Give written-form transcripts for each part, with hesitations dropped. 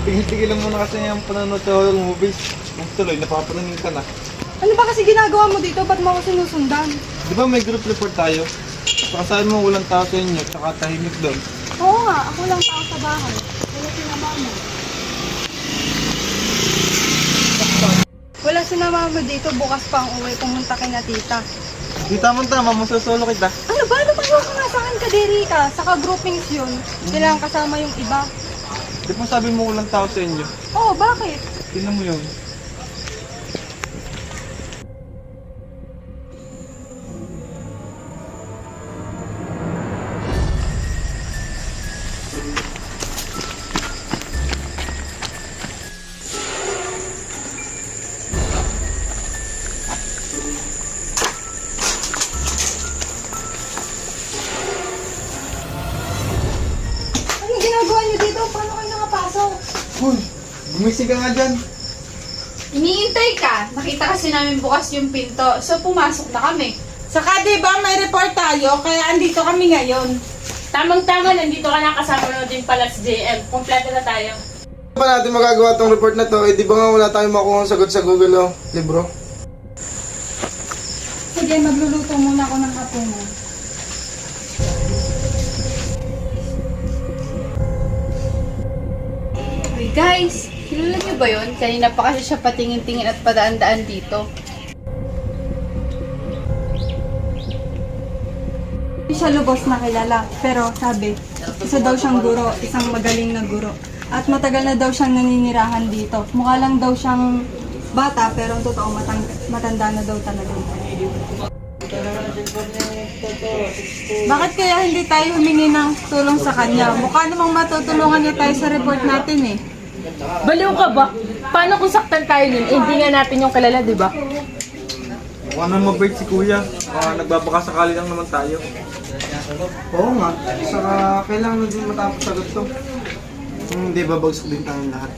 Tigil-tigil lang muna kasi yung panonood sa horror movies. Kung tuloy, napapananin ka na. Ano ba kasi ginagawa mo dito? Ba't mo ako sinusundan? Di ba may group report tayo? Pakasabi mo walang tao sa inyo, tsaka tahimik doon. Oo nga, ako lang tao sa bahay. Wala sinama mo. Wala sinama mo dito, bukas pa ang uwi, pumunta kay na tita. Di tama-tama, masasolo kita. Ano ba? Lumayo ka nga sa akin, kadiri ka. Saka groupings yun. Kailangan kasama yung iba. Di ba sabi mo walang tao sa inyo? Oo, bakit? Tingnan mo yun. Anong ginagawa niyo dito? Paano kayo nakapasok? Uy, gumising ka nga dyan. Iniintay ka. Nakita kasi namin bukas yung pinto. So, pumasok na kami. Saka diba may report tayo, kaya andito kami ngayon. Tamang-tama, nandito ka na kasama mo din pala si JM. Kompleto na tayo. Ano pa natin magagawa tong report na to? Eh di ba nga wala tayong makuha ang sagot sa Google o libro? Sige, magluluto muna ako ng hapunan. Uy guys, kilala niyo ba yun? Kanina pa kasi siya patingin-tingin at padaan-daan dito. Hindi siya lubos na kilala, pero sabi, isa daw siyang guro, isang magaling na guro. At matagal na daw siyang naninirahan dito. Mukha lang daw siyang bata, pero ang totoo matanda na daw talaga. Bakit kaya hindi tayo humingi ng tulong sa kanya? Mukha namang matutulungan niya tayo sa report natin eh. Baliw ka ba? Paano kung saktan tayo nun? Eh, hindi nga natin yung kalala, di ba? Mukha nang mabait si kuya. Nagbabaka sakali lang naman tayo. Oo nga. Saka kailangan na din matapos sagot to. Kung hindi babagsak din tayong lahat.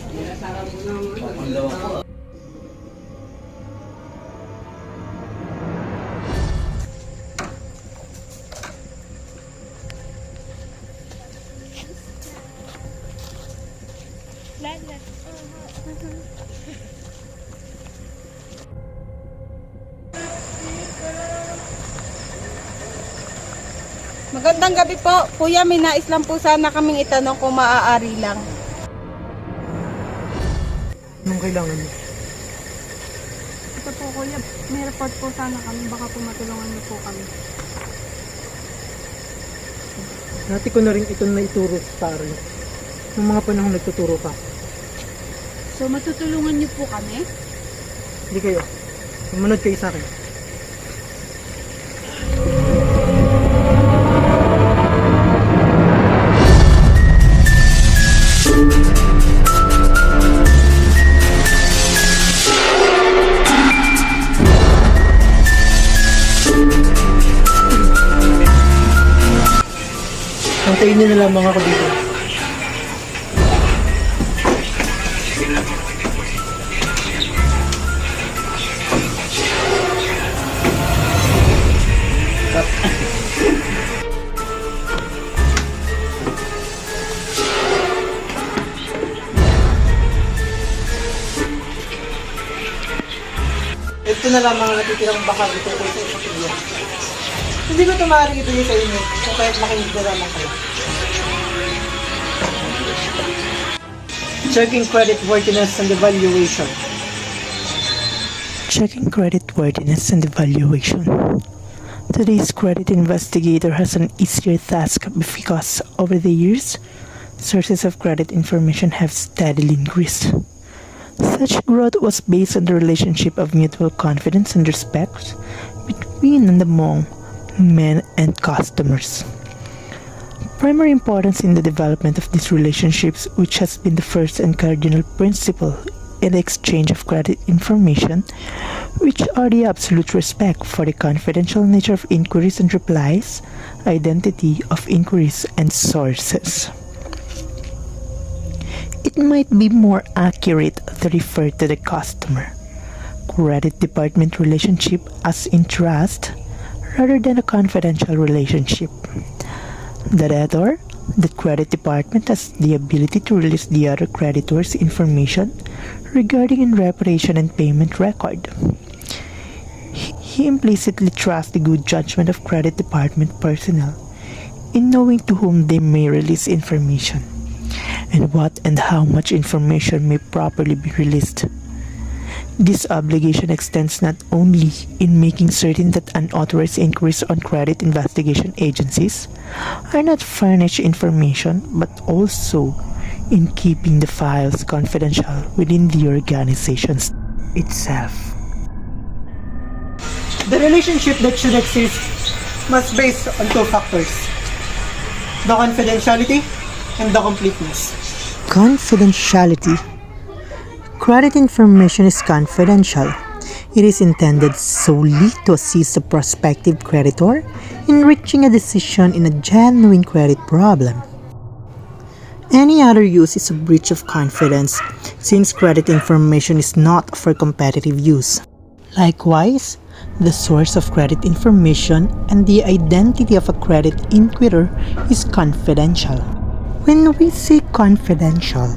Magandang gabi po. Kuya, may nais lang po sana kaming itanong kung maaari lang. Anong kailangan niyo? Ito po kuya, may report po sana kami, baka po matulungan niyo po kami. Dati ko na rin ito na ituro sa pare. Noong mga panahon nagtuturo pa. So, matutulungan niyo po kami? Hindi kayo. Sumunod kayo sa akin. Antayin niyo na lamang ako dito. Ito na lamang ang natitirang bakal ito sa ipakilya. Hindi ko ito maaaring ibigay sa inyo kung kahit makinig na lamang kayo. Checking credit worthiness and evaluation. Checking credit worthiness and evaluation. Today's credit investigator has an easier task because over the years, sources of credit information have steadily increased. Such growth was based on the relationship of mutual confidence and respect between and among men and customers. Primary importance in the development of these relationships, which has been the first and cardinal principle in the exchange of credit information, which are the absolute respect for the confidential nature of inquiries and replies, identity of inquiries and sources. It might be more accurate to refer to the customer credit department relationship as in trust rather than a confidential relationship. The debtor The credit department has the ability to release the other creditors' information regarding in reparation and payment record. He implicitly trusts the good judgment of credit department personnel in knowing to whom they may release information and what and how much information may properly be released. This obligation extends not only in making certain that unauthorized inquiries on credit investigation agencies are not furnished information, but also in keeping the files confidential within the organization itself. The relationship that should exist must be based on two factors: the confidentiality and the completeness. Confidentiality. Credit information is confidential. It is intended solely to assist the prospective creditor in reaching a decision in a genuine credit problem. Any other use is a breach of confidence, since credit information is not for competitive use. Likewise, the source of credit information and the identity of a credit inquirer is confidential. When we say confidential,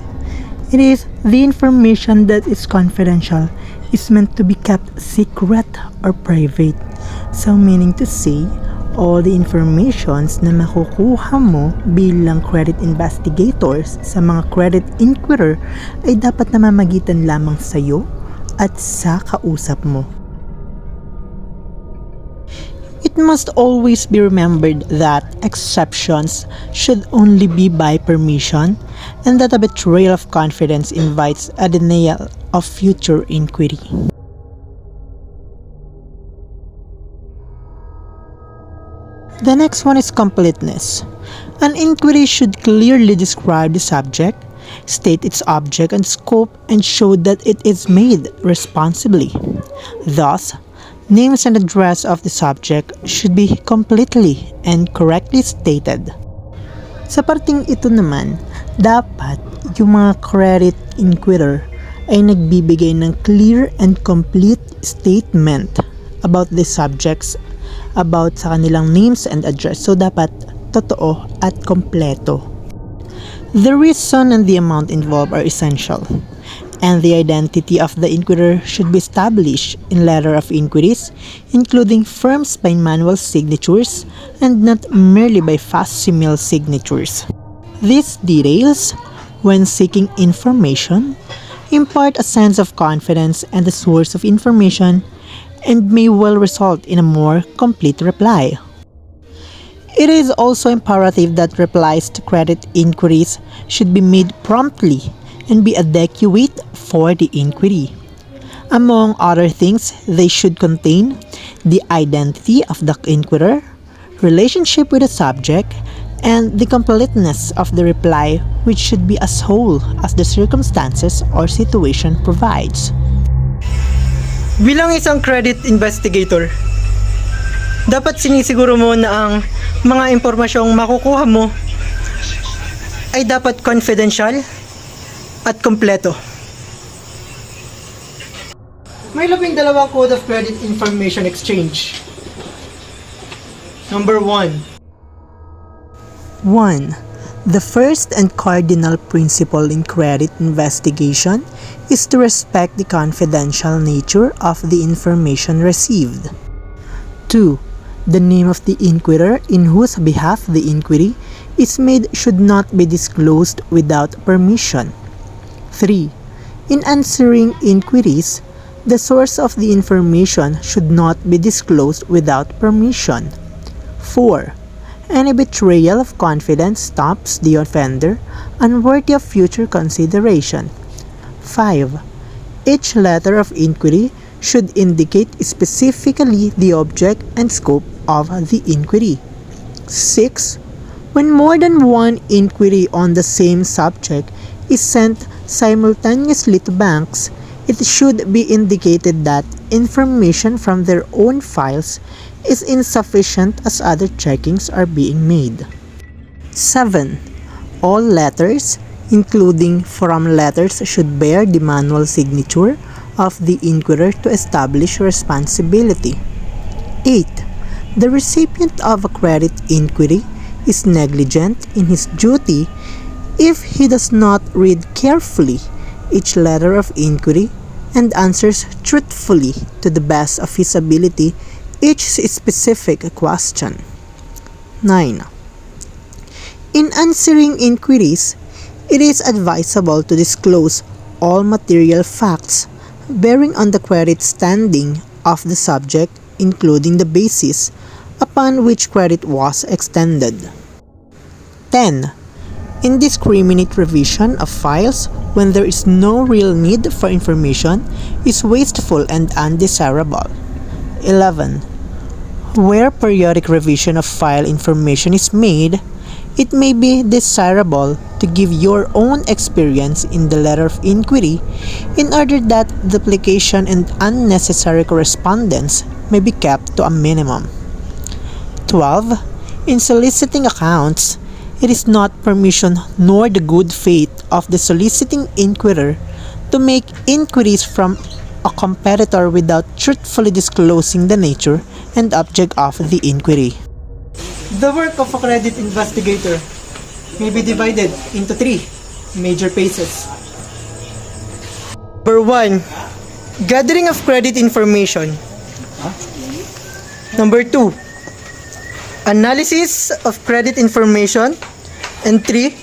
it is the information that is confidential is meant to be kept secret or private. So meaning to say, all the informations na makukuha mo bilang credit investigators sa mga credit inquirer ay dapat namamagitan lamang sa iyo at sa kausap mo. It must always be remembered that exceptions should only be by permission and that a betrayal of confidence invites a denial of future inquiry. The next one is completeness. An inquiry should clearly describe the subject, state its object and scope, and show that it is made responsibly. Thus, names and address of the subject should be completely and correctly stated. Sa parting ito naman, dapat yung mga credit inquirer ay nagbibigay ng clear and complete statement about the subjects, about sa kanilang names and address. So dapat totoo at kompleto. The reason and the amount involved are essential, and the identity of the inquirer should be established in letter of inquiries, including firms by manual signatures and not merely by facsimile signatures. These details, when seeking information, impart a sense of confidence and the source of information and may well result in a more complete reply. It is also imperative that replies to credit inquiries should be made promptly and be adequate for the inquiry. Among other things, they should contain the identity of the inquirer, relationship with the subject, and the completeness of the reply, which should be as whole as the circumstances or situation provides. Bilang isang credit investigator, dapat sinisiguro mo na ang mga impormasyong makukuha mo ay dapat confidential at kompleto. May 12 Code of Credit Information Exchange. Number 1. 1. The first and cardinal principle in credit investigation is to respect the confidential nature of the information received. 2. The name of the inquirer in whose behalf the inquiry is made should not be disclosed without permission. 3. In answering inquiries, the source of the information should not be disclosed without permission. 4. Any betrayal of confidence stops the offender unworthy of future consideration. 5. Each letter of inquiry should indicate specifically the object and scope of the inquiry. 6. When more than one inquiry on the same subject is sent simultaneously to banks, it should be indicated that information from their own files is insufficient as other checkings are being made. 7. All letters, including from letters, should bear the manual signature of the inquirer to establish responsibility. 8. The recipient of a credit inquiry is negligent in his duty if he does not read carefully each letter of inquiry and answers truthfully to the best of his ability each specific question. 9. In answering inquiries, it is advisable to disclose all material facts bearing on the credit standing of the subject, including the basis upon which credit was extended. 10. Indiscriminate revision of files when there is no real need for information is wasteful and undesirable. 11. Where periodic revision of file information is made, it may be desirable to give your own experience in the letter of inquiry in order that duplication and unnecessary correspondence may be kept to a minimum. 12. In soliciting accounts, it is not permission nor the good faith of the soliciting inquirer to make inquiries from a competitor without truthfully disclosing the nature and object of the inquiry. The work of a credit investigator may be divided into 3 major phases. Number 1, gathering of credit information. Number 2, analysis of credit information. And 3,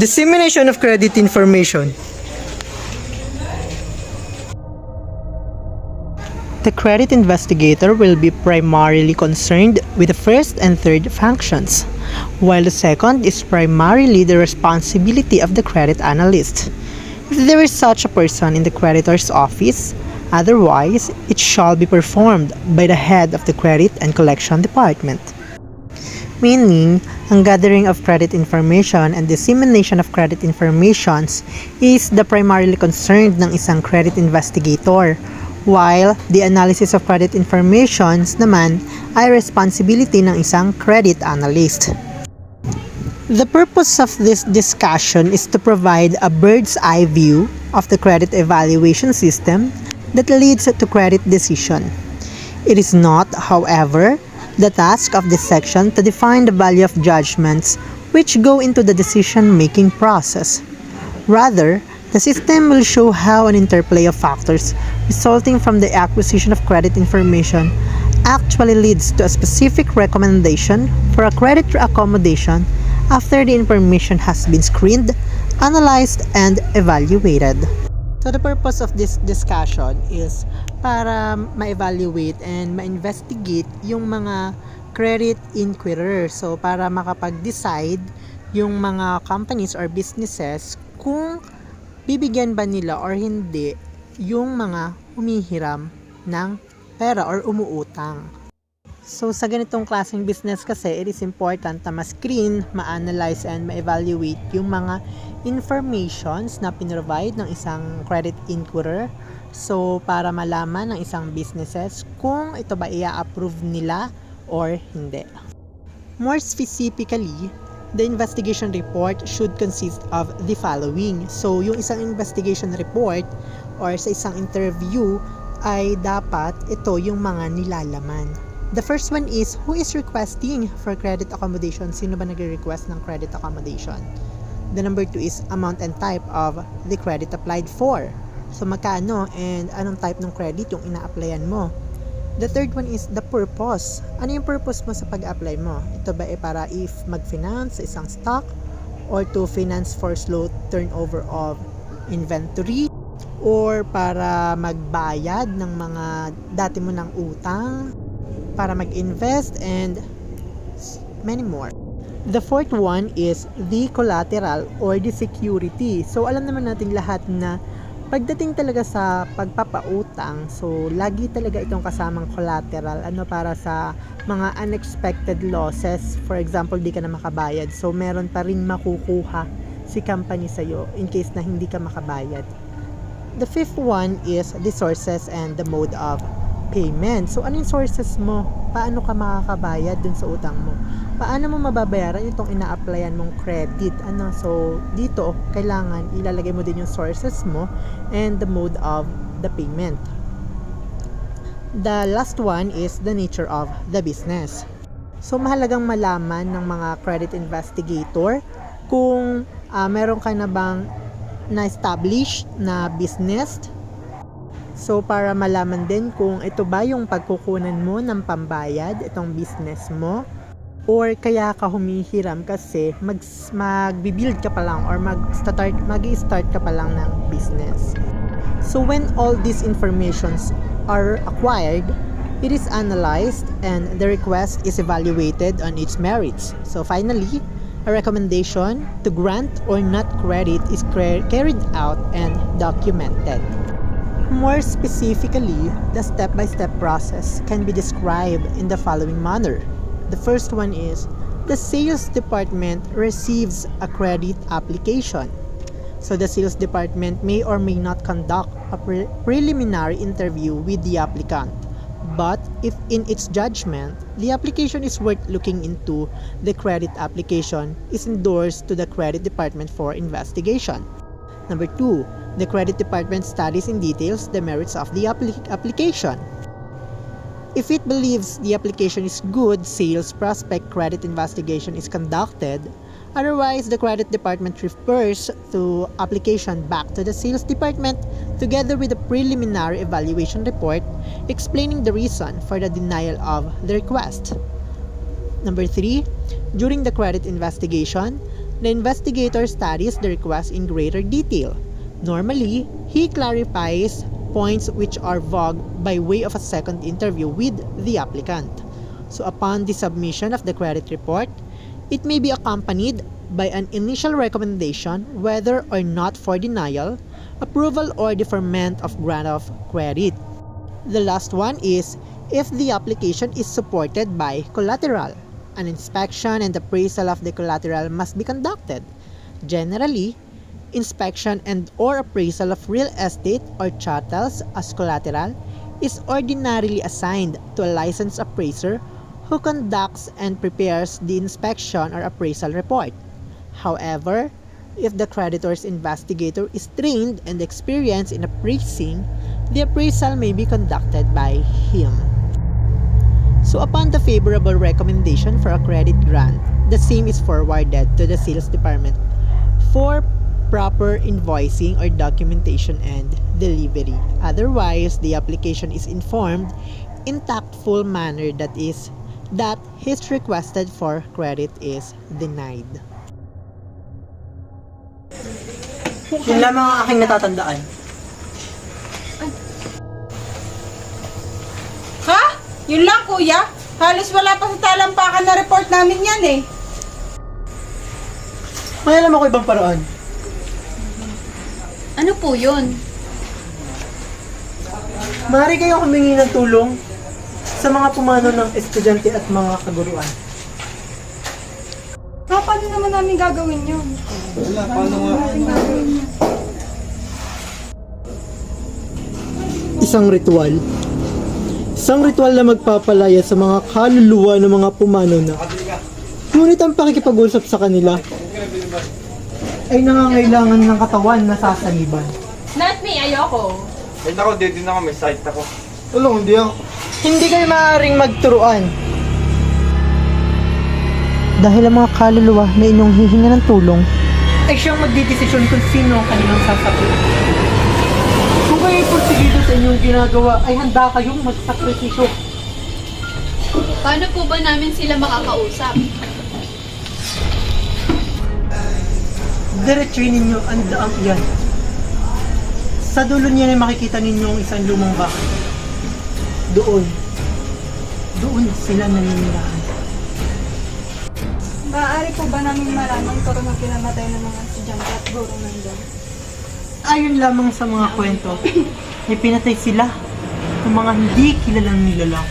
dissemination of credit information. The credit investigator will be primarily concerned with the first and third functions, while the second is primarily the responsibility of the credit analyst. If there is such a person in the creditor's office, otherwise, it shall be performed by the head of the credit and collection department. Meaning, ang gathering of credit information and dissemination of credit informations is the primarily concerned ng isang credit investigator, while the analysis of credit informations naman ay responsibility ng isang credit analyst. The purpose of this discussion is to provide a bird's eye view of the credit evaluation system that leads to credit decision. It is not, however, the task of this section to define the value of judgments which go into the decision-making process. Rather, the system will show how an interplay of factors resulting from the acquisition of credit information actually leads to a specific recommendation for a credit accommodation after the information has been screened, analyzed, and evaluated. So the purpose of this discussion is para ma-evaluate and ma-investigate yung mga credit inquirer. So para makapag-decide yung mga companies or businesses kung bibigyan ba nila or hindi yung mga humihiram ng pera or umuutang. So sa ganitong klaseng business kasi, it is important na ma-screen, ma-analyze, and ma-evaluate yung mga informations na pinrovide ng isang credit inquirer. So para malaman ng isang businesses kung ito ba i-approve nila or hindi. More specifically, the investigation report should consist of the following. So yung isang investigation report or sa isang interview ay dapat ito yung mga nilalaman. The first one is, who is requesting for credit accommodation? Sino ba nagre-request ng credit accommodation? The number 2 is amount and type of the credit applied for. So magkano and anong type ng credit yung ina-applyan mo. The third one is the purpose. Ano yung purpose mo sa pag-apply mo? Ito ba para if mag-finance sa isang stock or to finance for slow turnover of inventory or para magbayad ng mga dati mo ng utang, para mag-invest, and many more. The fourth one is the collateral or the security. So alam naman natin lahat na pagdating talaga sa pagpapautang, so lagi talaga itong kasamang collateral, para sa mga unexpected losses. For example, di ka na makabayad, so meron pa ring makukuha si company sa'yo in case na hindi ka makabayad. The fifth one is the sources and the mode of payment. So ano yung sources mo? Paano ka makakabayad dun sa utang mo? Paano mo mababayaran itong ina-applyan mong credit? So dito, kailangan ilalagay mo din yung sources mo and the mode of the payment. The last one is the nature of the business. So mahalagang malaman ng mga credit investigator kung meron ka na bang na-establish na business. So para malaman din kung ito ba yung pagkukunan mo ng pambayad, itong business mo, or kaya ka humihiram kasi mag-build ka pa lang or mag-start ka pa lang ng business. So when all these informations are acquired, it is analyzed and the request is evaluated on its merits. So finally, a recommendation to grant or not credit is carried out and documented. More specifically, the step-by-step process can be described in the following manner. The first one is, the sales department receives a credit application. So the sales department may or may not conduct a preliminary interview with the applicant. But if in its judgment, the application is worth looking into, the credit application is endorsed to the credit department for investigation. Number 2, the credit department studies in details the merits of the application. If it believes the application is good, sales prospect credit investigation is conducted. Otherwise, the credit department refers the application back to the sales department together with a preliminary evaluation report explaining the reason for the denial of the request. Number 3, during the credit investigation, the investigator studies the request in greater detail. Normally, he clarifies points which are vague by way of a second interview with the applicant. So upon the submission of the credit report, it may be accompanied by an initial recommendation whether or not for denial, approval, or deferment of grant of credit. The last one is if the application is supported by collateral. An inspection and appraisal of the collateral must be conducted. Generally, inspection and or appraisal of real estate or chattels as collateral is ordinarily assigned to a licensed appraiser who conducts and prepares the inspection or appraisal report. However, if the creditor's investigator is trained and experienced in appraising, the appraisal may be conducted by him. So upon the favorable recommendation for a credit grant, the same is forwarded to the sales department for proper invoicing or documentation and delivery. Otherwise, the application is informed in tactful manner that his requested for credit is denied. Yun lamang ang aking natatandaan. Ha? Yun lang kuya? Halos wala pa sa talampakan na report namin yan eh. May alam ako ibang paraan. Ano po yun? Maaari kayong humingi ng tulong sa mga pumano ng estudyante at mga kaguruan. Paano naman namin gagawin yun? Wala, paano nga? Isang ritual na magpapalaya sa mga kaluluwa ng mga pumano na. Ngunit ang pakikipag-usap sa kanila ay nangangailangan ng katawan na sasaliban. Not me, ayoko. Eh ako, din ako, may site ako. Wala, hindi ako. Hindi kayo maaaring magturuan. Dahil ang mga kaluluwa na inyong hihinga ng tulong ay siyang magdidesisyon kung sino ang kanilang sasapitin. Kung kayo'y porsigido sa inyong ginagawa, ay handa kayong magsakripisyo. Paano po ba namin sila makakausap? Diretsuhin ninyo ang daang iyan. Sa dulo niyan ay makikita ninyo ang isang lumang bahay. Doon sila naninirahan. Maaari po ba namin malaman kung anong pinamatay ng mga estudyante at guro nandun? Ayon lamang sa mga kwento, ay pinatay sila ng mga hindi kilalang nilalang.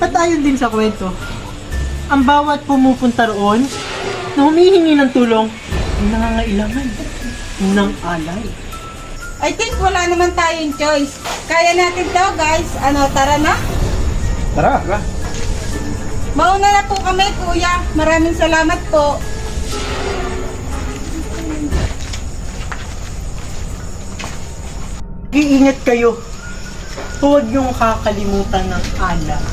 At ayon din sa kwento, ang bawat pumupunta roon na humihingi ng tulong ay nangangailangan ng alay. I think wala naman tayong choice. Kaya natin to guys. Tara na? Tara! Mauna na po kami kuya. Maraming salamat po. Iingat kayo. Huwag niyong kakalimutan ng alay.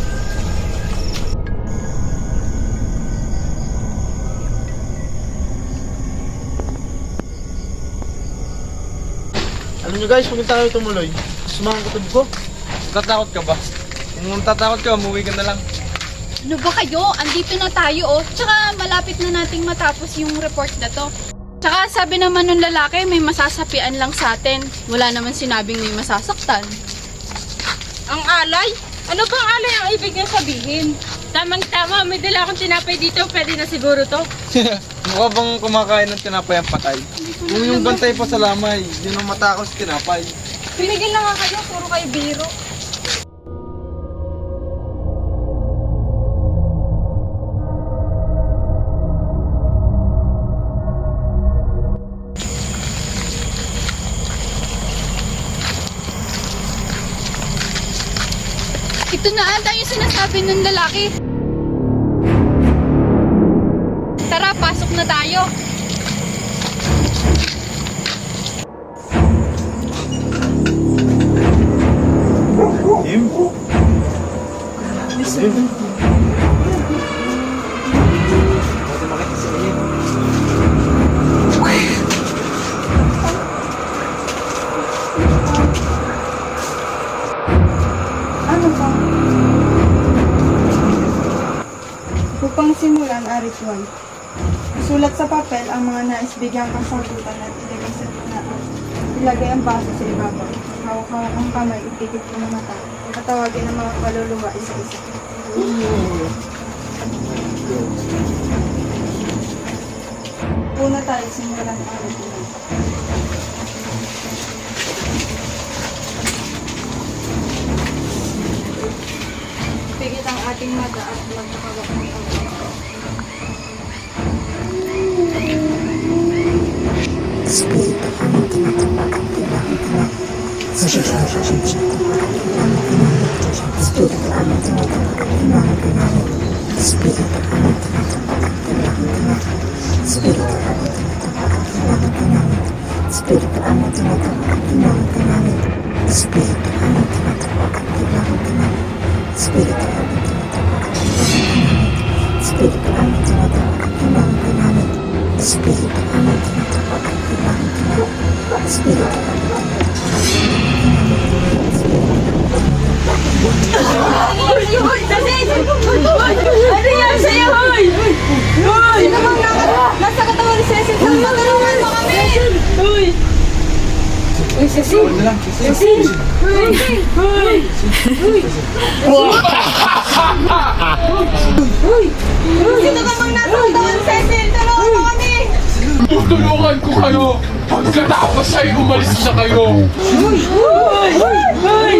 Alam nyo guys, pumunta kayo tumuloy. Sumang kutob ko. Tatakot ka ba? Kung tatakot ka, umuwi ka na lang. Ano ba kayo? Andito na tayo oh. Tsaka malapit na nating matapos yung report na to. Tsaka sabi naman nung lalaki, may masasapian lang sa atin. Wala naman sinabing may masasaktan. Ang alay? Ano bang alay ang ibig niya sabihin? Tamang-tama, may dala akong tinapay dito. Pwede na siguro to. Mukha bang kumakain ng tinapay ang patay? Kung yung bantay pa sa lamay, yun ang matakot sa tinapay. Pinigil na nga kayo, puro kayo biro. Ito na ata yung sinasabi ng lalaki. Tara, pasok na tayo. Tim? Ano ba? Upang simulan ang ritual. Isulat sa papel ang mga nais bigyang kasagutan at ilagay sa tunaan. Ilagay ang baso sa ibabaw. Hawak-hawak ang kamay, ipikit ko ng mata. At tawagin ang mga kaluluwa isa-isa. Una tayo simulan ang ritual. Pigit ang ating mata at magkakawak ng kamay. Ano yan sa'yo, hoy? Hoy! Sino bang nasa katawan ni Cecil? Matulungan mo kami! Hoy! Uy, Cecil! Cecil! Hoy! Hoy! Hoy! Sino bang nasa katawan ni Cecil? Tulungan mo kami! Tutulungan ko kayo pagkatapos ay umalis na kayo. Hoy! Hoy! Hoy!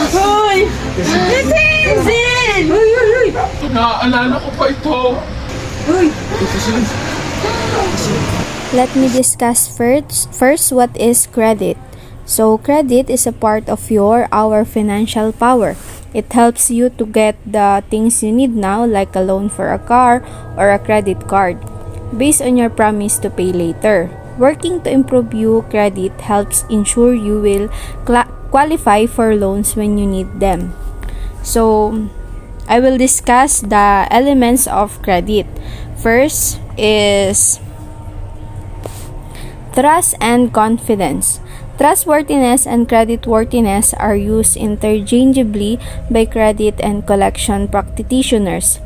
Hoy! Cecil! Hoy! Hoy! Hoy! Naaalala ko pa ito. Let me discuss first what is credit. So credit is a part of our financial power. It helps you to get the things you need now, like a loan for a car or a credit card, based on your promise to pay later. Working to improve your credit helps ensure you will qualify for loans when you need them. So I will discuss the elements of credit. First is trust and confidence. Trustworthiness and creditworthiness are used interchangeably by credit and collection practitioners.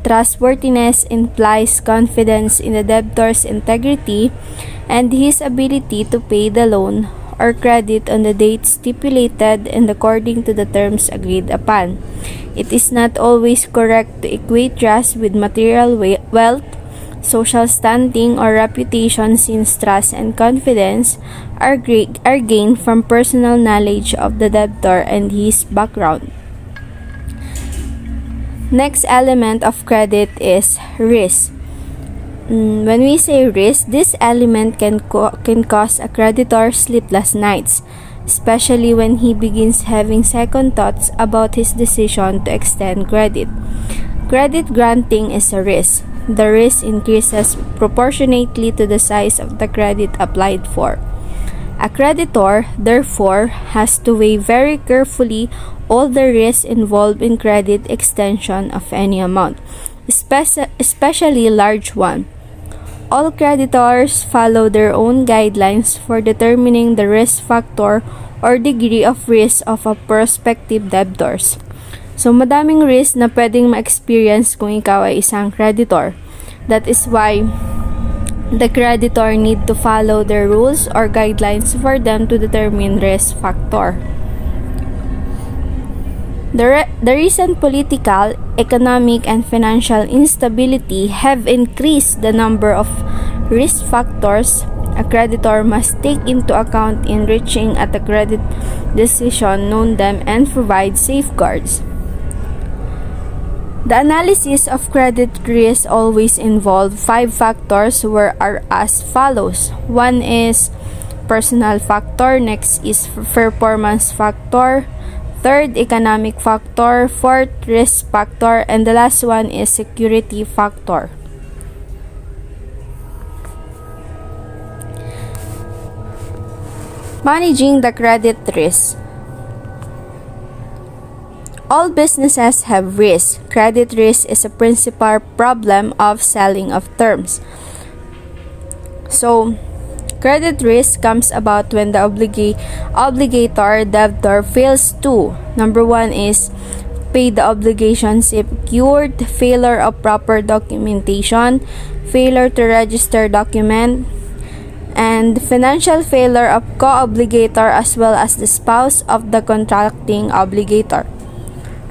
Trustworthiness implies confidence in the debtor's integrity and his ability to pay the loan or credit on the date stipulated and according to the terms agreed upon. It is not always correct to equate trust with material wealth, social standing, or reputation, since trust and confidence are gained from personal knowledge of the debtor and his background. Next element of credit is risk. When we say risk, this element can cause a creditor sleepless nights, especially when he begins having second thoughts about his decision to extend credit. Credit granting is a risk. The risk increases proportionately to the size of the credit applied for. A creditor, therefore, has to weigh very carefully all the risks involved in credit extension of any amount, especially large one. all creditors follow their own guidelines for determining the risk factor or degree of risk of a prospective debtors. So, madaming risk na pwedeng ma-experience kung ikaw ay isang creditor. That is why the creditor need to follow their rules or guidelines for them to determine risk factor. The recent political, economic, and financial instability have increased the number of risk factors a creditor must take into account in reaching at a credit decision, know them, and provide safeguards. The analysis of credit risk always involve 5 factors where are as follows. 1 is personal factor, next is performance factor, 3rd, economic factor, 4th, risk factor, and the last one is security factor. Managing the credit risk. All businesses have risk. Credit risk is a principal problem of selling of terms. So, credit risk comes about when the obligator debtor fails to: number 1 is pay the obligations if secured, failure of proper documentation, failure to register document, and financial failure of co-obligator as well as the spouse of the contracting obligator.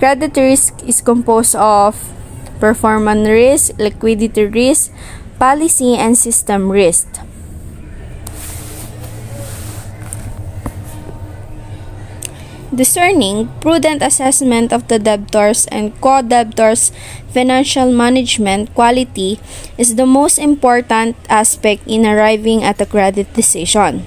Credit risk is composed of performance risk, liquidity risk, policy, and system risk. Discerning, prudent assessment of the debtors and co-debtors' financial management quality is the most important aspect in arriving at a credit decision.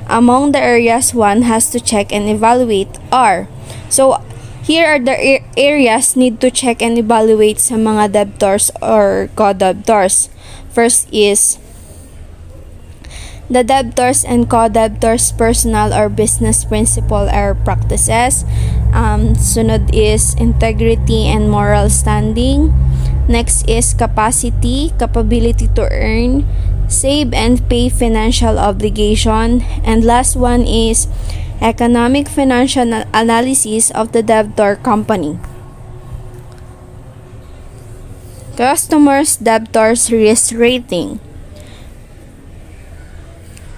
Among the areas one has to check and evaluate are, so here are the areas need to check and evaluate sa mga debtors or co-debtors. First is the debtors and co-debtors' personal or business principle or practices. Sunod is integrity and moral standing. Next is capacity, capability to earn, save and pay financial obligation. And last one is economic financial analysis of the debtor company. Customers' debtors risk rating.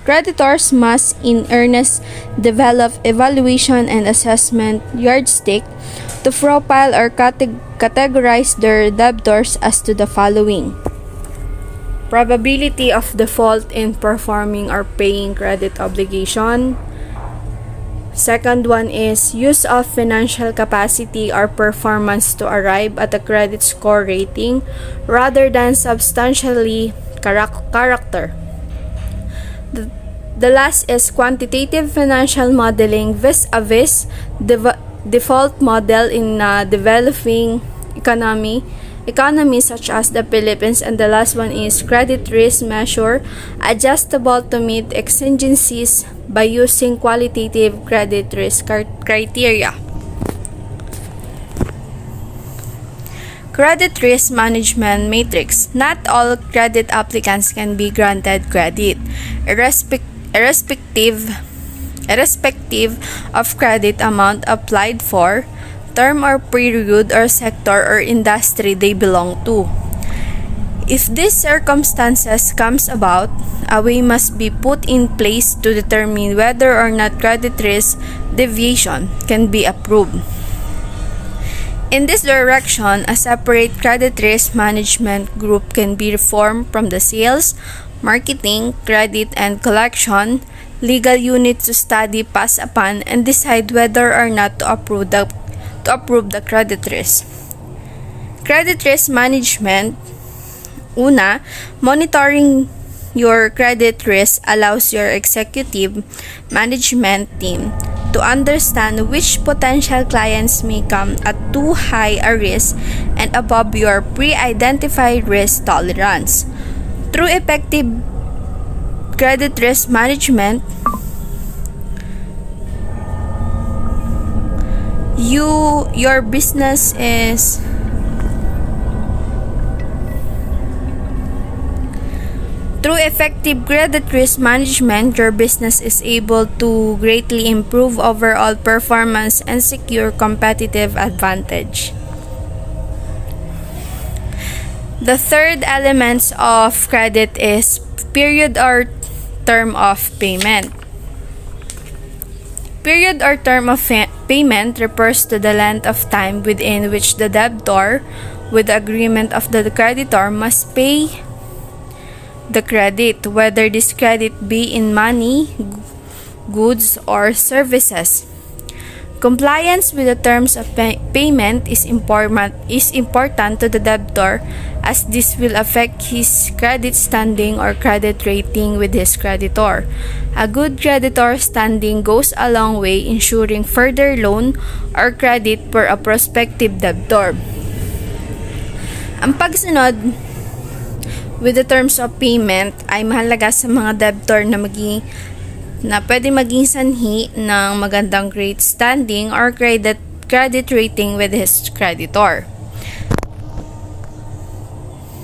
Creditors must in earnest develop evaluation and assessment yardstick to profile or categorize their debtors as to the following: probability of default in performing or paying credit obligation. Second one is use of financial capacity or performance to arrive at a credit score rating rather than substantially character. The last is quantitative financial modeling vis-a-vis default model in developing economies such as the Philippines. And the last one is credit risk measure adjustable to meet exigencies by using qualitative credit risk criteria. Credit risk management matrix. Not all credit applicants can be granted credit, irrespective of credit amount applied for, term or period or sector or industry they belong to. If these circumstances comes about, a way must be put in place to determine whether or not credit risk deviation can be approved. In this direction, a separate credit risk management group can be formed from the sales, marketing, credit, and collection legal units to study, pass upon, and decide whether or not to approve the credit risk. Credit risk management. Una, monitoring your credit risk allows your executive management team to understand which potential clients may come at too high a risk and above your pre-identified risk tolerance. Through effective credit risk management, your business is Through effective credit risk management, your business is able to greatly improve overall performance and secure competitive advantage. The third element of credit is period or term of payment. Period or term of payment refers to the length of time within which the debtor, with the agreement of the creditor, must pay the credit, whether this credit be in money, goods, or services. Compliance with the terms of payment is important to the debtor, as this will affect his credit standing or credit rating with his creditor. A good creditor standing goes a long way ensuring further loan or credit for a prospective debtor. Ang pagsunod with the terms of payment ay mahalaga sa mga debtor na pwede maging sanhi ng magandang credit standing or credit rating with his creditor.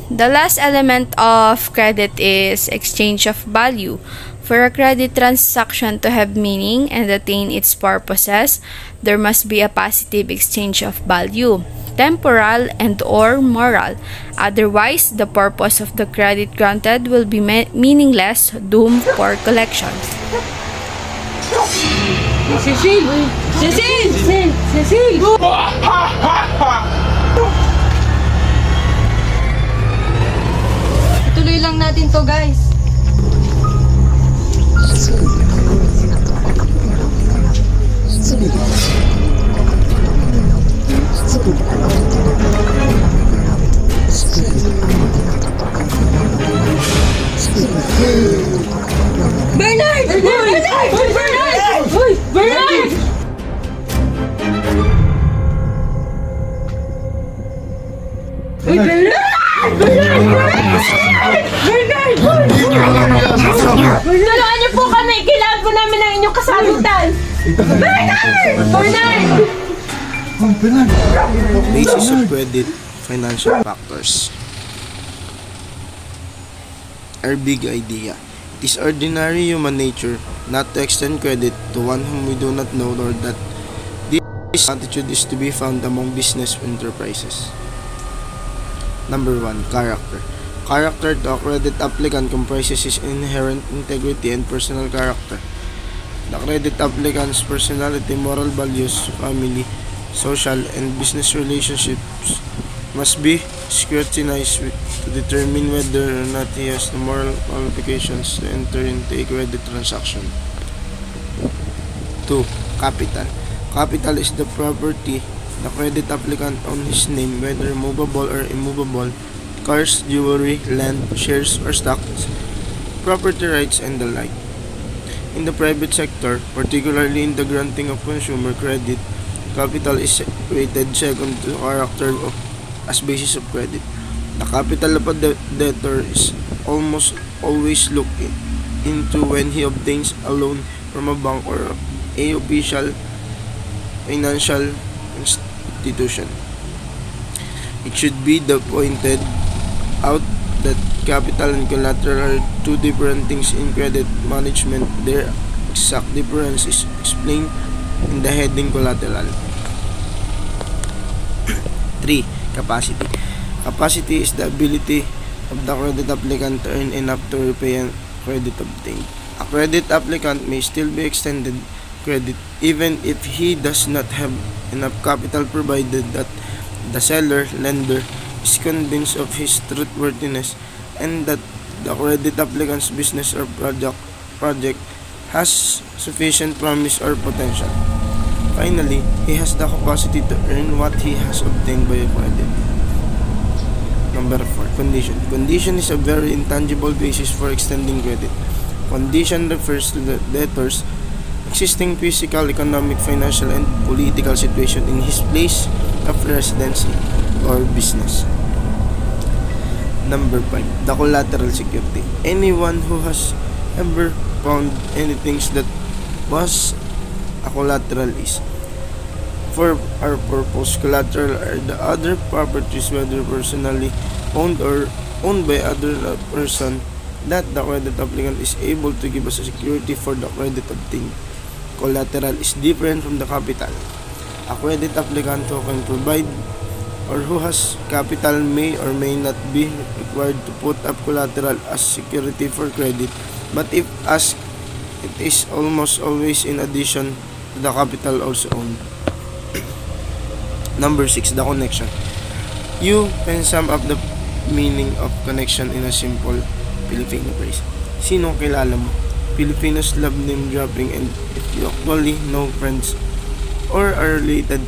The last element of credit is exchange of value. For a credit transaction to have meaning and attain its purposes, there must be a positive exchange of value, temporal and or moral. Otherwise, the purpose of the credit granted will be meaningless, doomed for collection. Cecil! Ituloy lang natin to, guys. Bernard! Uy! Bernard! Uy, Bernard! Tulungan niyo po kami! Kailangan po namin ang inyong kasagutan! Bernard! Basis of credit, financial factors. Our big idea. It is ordinary human nature not to extend credit to one whom we do not know, or that this attitude is to be found among business enterprises. Number 1. Character. Character to a credit applicant comprises his inherent integrity and personal character. The credit applicant's personality, moral values, family, social, and business relationships must be scrutinized to determine whether or not he has the moral qualifications to enter into a credit transaction. 2. Capital. Capital is the property the credit applicant on his name, whether movable or immovable, cars, jewelry, land, shares, or stocks, property rights, and the like. In the private sector, particularly in the granting of consumer credit, capital is weighted second to character as basis of credit. The capital of a debtor is almost always looked into when he obtains a loan from a bank or a official financial institution. It should be pointed out that capital and collateral are two different things in credit management. Their exact difference is explained in the heading collateral. 3. Capacity. Capacity is the ability of the credit applicant to earn enough to repay a credit obtained. A credit applicant may still be extended credit even if he does not have enough capital, provided that the lender is convinced of his trustworthiness and that the credit applicant's business or project has sufficient promise or potential. Finally, he has the capacity to earn what he has obtained by a credit. Number 4. Condition. Condition is a very intangible basis for extending credit. Condition refers to the debtor's existing physical, economic, financial, and political situation in his place of residency or business. Number 5. The collateral security. Anyone who has ever found anything that was a collateral is, for our purpose, collateral are the other properties, whether personally owned or owned by other person, that the credit applicant is able to give us a security for the credit obtained. Collateral is different from the capital. A credit applicant who can provide or who has capital may or may not be required to put up collateral as security for credit, but if asked, it is almost always in addition to the capital also owned. Number 6, the connection. You can sum up the meaning of connection in a simple Filipino phrase. Sino ang kilala mo? Filipinos love name dropping, and if you actually know friends or are related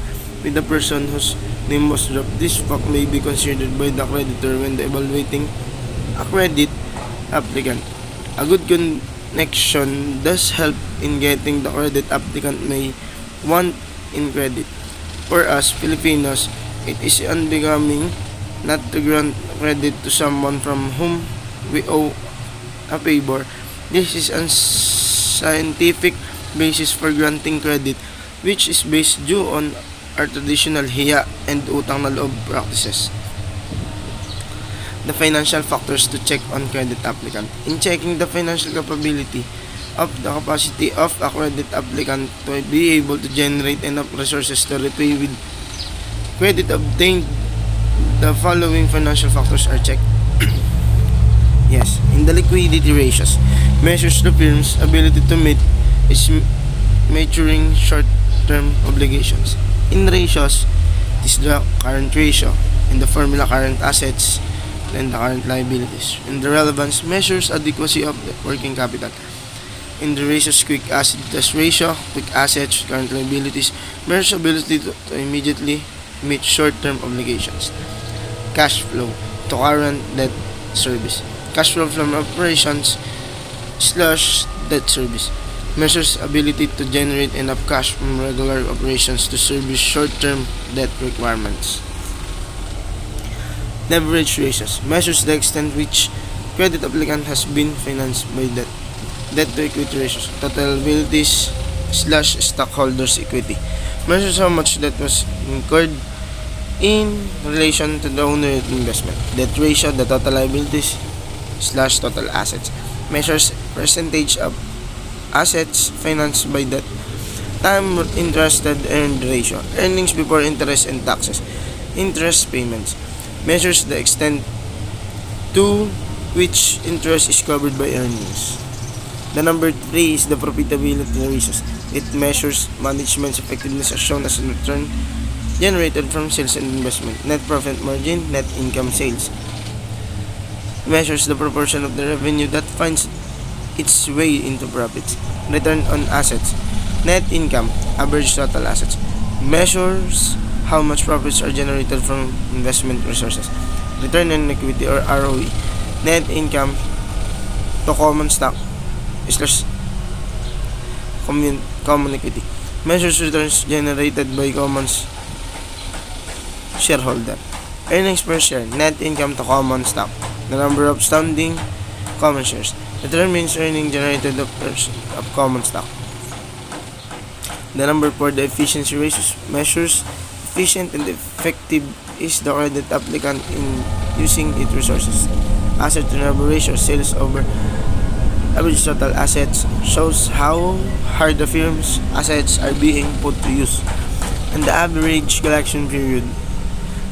with the person whose name was dropped, this fact may be considered by the creditor when evaluating a credit applicant. A good connection does help in getting the credit applicant may want in credit. For us Filipinos, it is unbecoming not to grant credit to someone from whom we owe a favor. This is a scientific basis for granting credit, which is based due on our traditional hiya and utang na loob practices. The financial factors to check on credit applicant. In checking the financial capability of the capacity of a credit applicant to be able to generate enough resources to repay with credit obtained, the following financial factors are checked. Yes, in the liquidity ratios, measures the firm's ability to meet its maturing short-term obligations. In ratios, it is the current ratio, in the formula current assets, and the current liabilities. In the relevance, measures adequacy of the working capital. In the ratios, quick assets ratio, quick assets, current liabilities, measures ability to immediately meet short-term obligations. Cash flow to current debt service. Cash flow from operations / debt service. Measures ability to generate enough cash from regular operations to service short-term debt requirements. Leverage ratios. Measures the extent which credit applicant has been financed by debt. Debt to equity ratios. Total liabilities / stockholders equity. Measures how much debt was incurred in relation to the owner investment. Debt ratio, the total liabilities / total assets. Measures percentage of assets financed by debt. Time interested earned ratio. Earnings before interest and taxes. Interest payments. Measures the extent to which interest is covered by earnings. The number 3 is the profitability ratios. It measures management's effectiveness as shown as a return generated from sales and investment. Net profit margin, net income sales. Measures the proportion of the revenue that finds its way into profits. Return on assets. Net income, average total assets. Measures how much profits are generated from investment resources. Return on equity or ROE. Net income to common stock / common equity. Measures returns generated by common shareholder. Earnings per share. Net income to common stock. The number of outstanding common shares. Determines earning generated of common stock. The number 4, the efficiency ratios. Measures efficient and effective is the credit applicant in using its resources. Asset turnover ratio, sales over average total assets, shows how hard the firm's assets are being put to use. And the average collection period.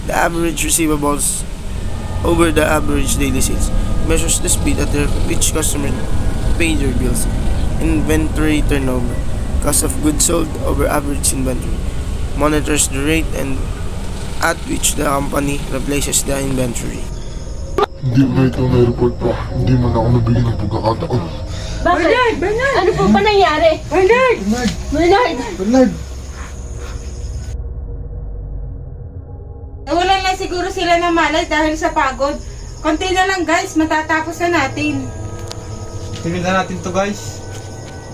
The average receivables over the average daily sales. Measures the speed at which customer pay their bills. Inventory turnover. Cost of goods sold over average inventory. Monitors the rate and at which the company replaces the inventory. Hindi mo na ito na-report pa. Hindi mo na ako nabigyan ng pagkakataon. Bakit? Bernard! Ano po ba nangyari? Bernard! Bernard! Nawalan lang siguro sila ng malay dahil sa pagod. Konti na lang guys, matatapos na natin. Tingnan na natin to guys.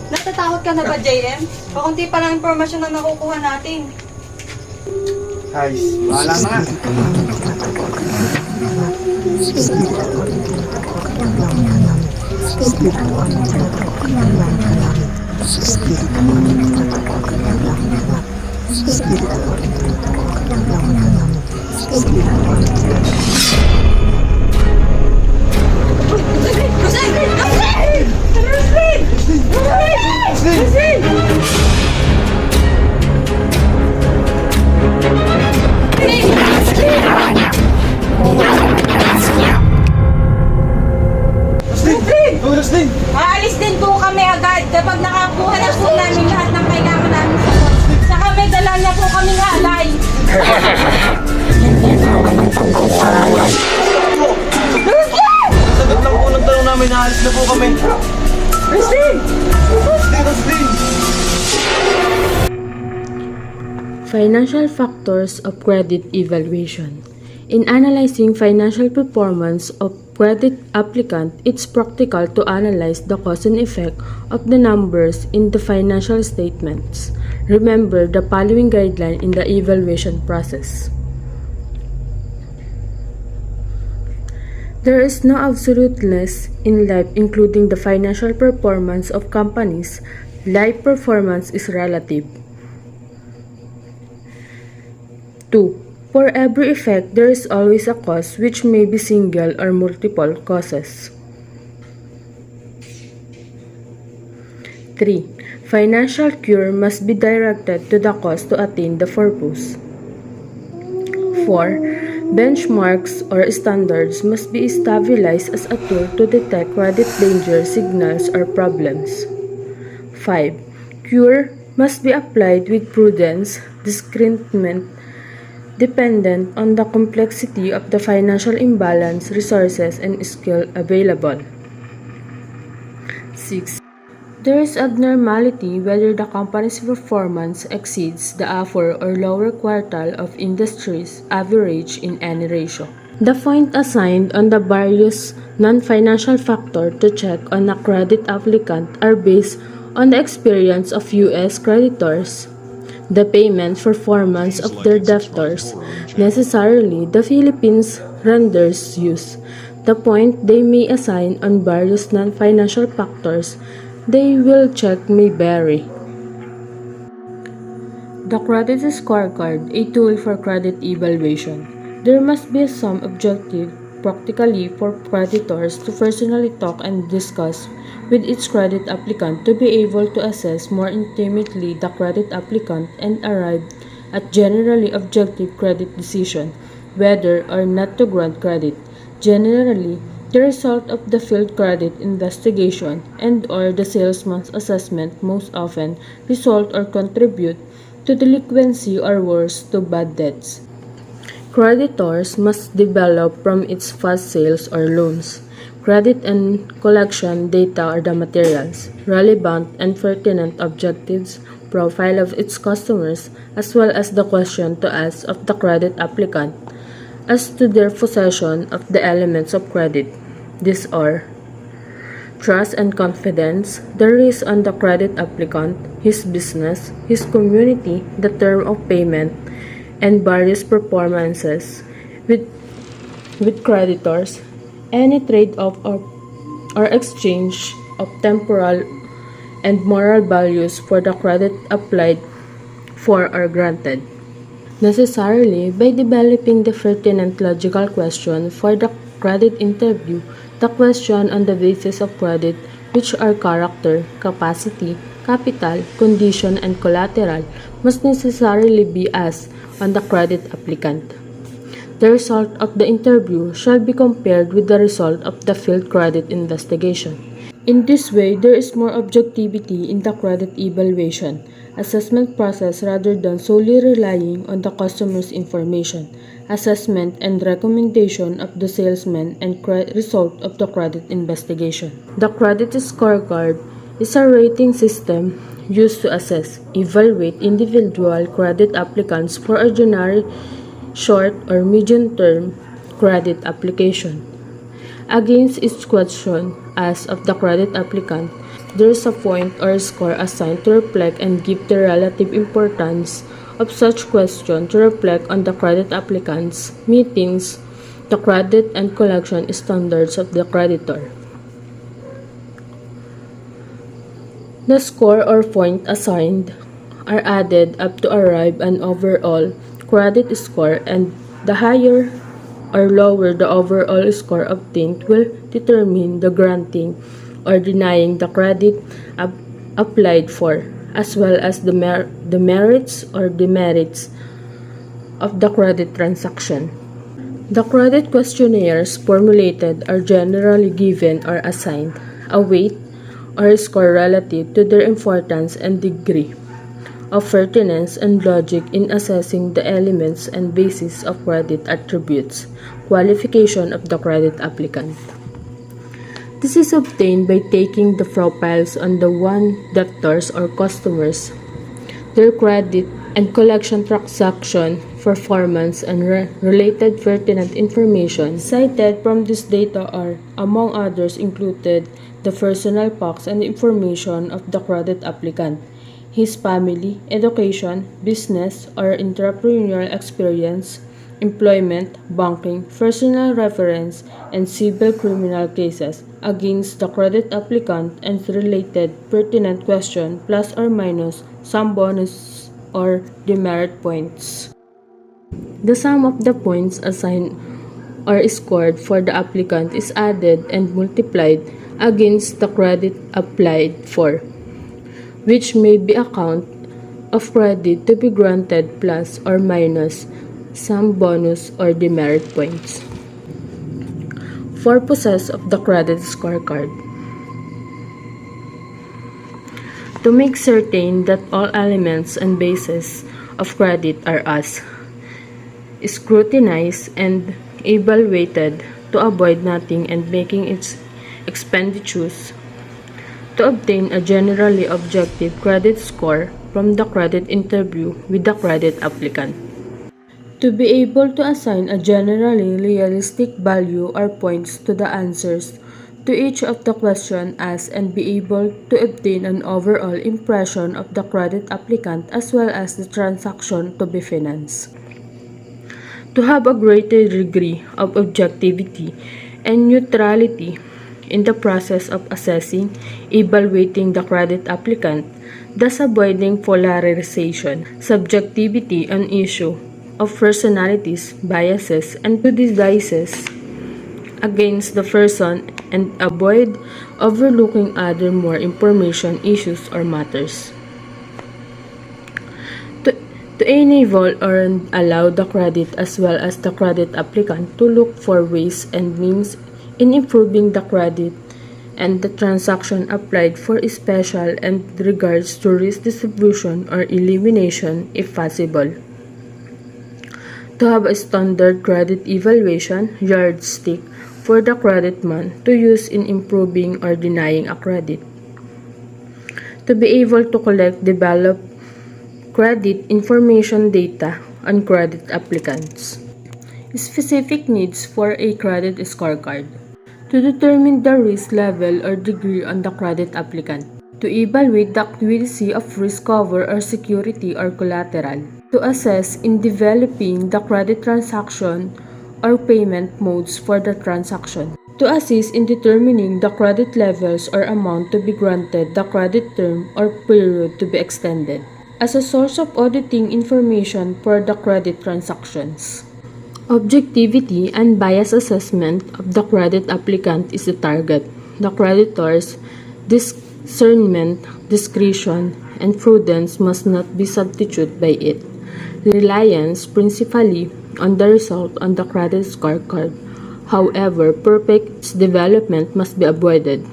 Natatakot ka na ba, JM? Pakunti pa lang impormasyon na nakukuha natin. Guys, bahala na. Aalis din po kami agad kapag nakakuha na po namin lahat ng kailangan namin sa boss. Saka may dala niya po kaming alay. Sagot lang po ng tanong namin, naalis na po kami. Financial factors of credit evaluation. In analyzing financial performance of credit applicant, it's practical to analyze the cause and effect of the numbers in the financial statements. Remember the following guideline in the evaluation process. There is no absoluteness in life, including the financial performance of companies. Life performance is relative. 2. For every effect, there is always a cause, which may be single or multiple causes. 3. Financial cure must be directed to the cause to attain the purpose. 4. Benchmarks or standards must be established as a tool to detect credit danger signals or problems. 5. Cure must be applied with prudence, discernment, dependent on the complexity of the financial imbalance, resources, and skill available. 6. There is abnormality whether the company's performance exceeds the upper or lower quartile of industry's average in any ratio. The point assigned on the various non-financial factors to check on a credit applicant are based on the experience of U.S. creditors, the payment performance of their debtors. Necessarily, the Philippines renders use. The point they may assign on various non-financial factors they will check may vary. The credit scorecard, a tool for credit evaluation. There must be some objective, practically for creditors to personally talk and discuss with each credit applicant to be able to assess more intimately the credit applicant and arrive at generally objective credit decision, whether or not to grant credit. Generally, the result of the field credit investigation and or the salesman's assessment most often result or contribute to delinquency or worse to bad debts. Creditors must develop from its past sales or loans. Credit and collection data are the materials, relevant and pertinent objectives, profile of its customers, as well as the question to ask of the credit applicant as to their possession of the elements of credit. These are trust and confidence, the risk on the credit applicant, his business, his community, the term of payment, and various performances with creditors, any trade-off or exchange of temporal and moral values for the credit applied for or granted. Necessarily, by developing the pertinent logical question for the credit interview, the question on the basis of credit, which are character, capacity, capital, condition, and collateral, must necessarily be asked on the credit applicant. The result of the interview shall be compared with the result of the field credit investigation. In this way, there is more objectivity in the credit evaluation assessment process rather than solely relying on the customer's information, assessment, and recommendation of the salesman and result of the credit investigation. The credit scorecard is a rating system used to assess, evaluate individual credit applicants for a ordinary, short, or medium-term credit application. Against each question asked of the credit applicant, there is a point or score assigned to reflect and give the relative importance of such question to reflect on the credit applicant's meetings, the credit and collection standards of the creditor. The score or point assigned are added up to arrive an overall credit score, and the higher or lower the overall score obtained will determine the granting or denying the credit applied for, as well as the merits or demerits of the credit transaction. The credit questionnaires formulated are generally given or assigned a weight or score relative to their importance and degree of pertinence and logic in assessing the elements and basis of credit attributes, qualification of the credit applicant. This is obtained by taking the profiles on the debtors or customers, their credit and collection transaction performance, and related pertinent information cited from this data are, among others, included the personal facts and information of the credit applicant, his family, education, business or entrepreneurial experience, employment, banking, personal reference, and civil criminal cases against the credit applicant and related pertinent question plus or minus some bonus or demerit points. The sum of the points assigned or scored for the applicant is added and multiplied against the credit applied for, which may be account of credit to be granted plus or minus some bonus or demerit points. Purposes of the credit scorecard: to make certain that all elements and bases of credit are scrutinized and evaluated, to avoid nothing and making its expenditures, to obtain a generally objective credit score from the credit interview with the credit applicant, to be able to assign a generally realistic value or points to the answers to each of the questions asked and be able to obtain an overall impression of the credit applicant as well as the transaction to be financed, to have a greater degree of objectivity and neutrality in the process of assessing, evaluating the credit applicant, thus avoiding polarization, subjectivity on issue of personalities, biases, and prejudices against the person, and avoid overlooking other more information issues or matters. To enable or allow the credit as well as the credit applicant to look for ways and means in improving the credit and the transaction applied for special and regards to risk distribution or elimination if possible. To have a standard credit evaluation yardstick for the creditman to use in improving or denying a credit. To be able to collect, develop credit information data on credit applicants. Specific needs for a credit scorecard: to determine the risk level or degree on the credit applicant, to evaluate the adequacy of risk cover or security or collateral, to assess in developing the credit transaction or payment modes for the transaction, to assist in determining the credit levels or amount to be granted, the credit term or period to be extended, as a source of auditing information for the credit transactions. Objectivity and bias assessment of the credit applicant is the target. The creditor's discernment, discretion, and prudence must not be substituted by it. Reliance principally on the result on the credit scorecard. However, perfect development must be avoided.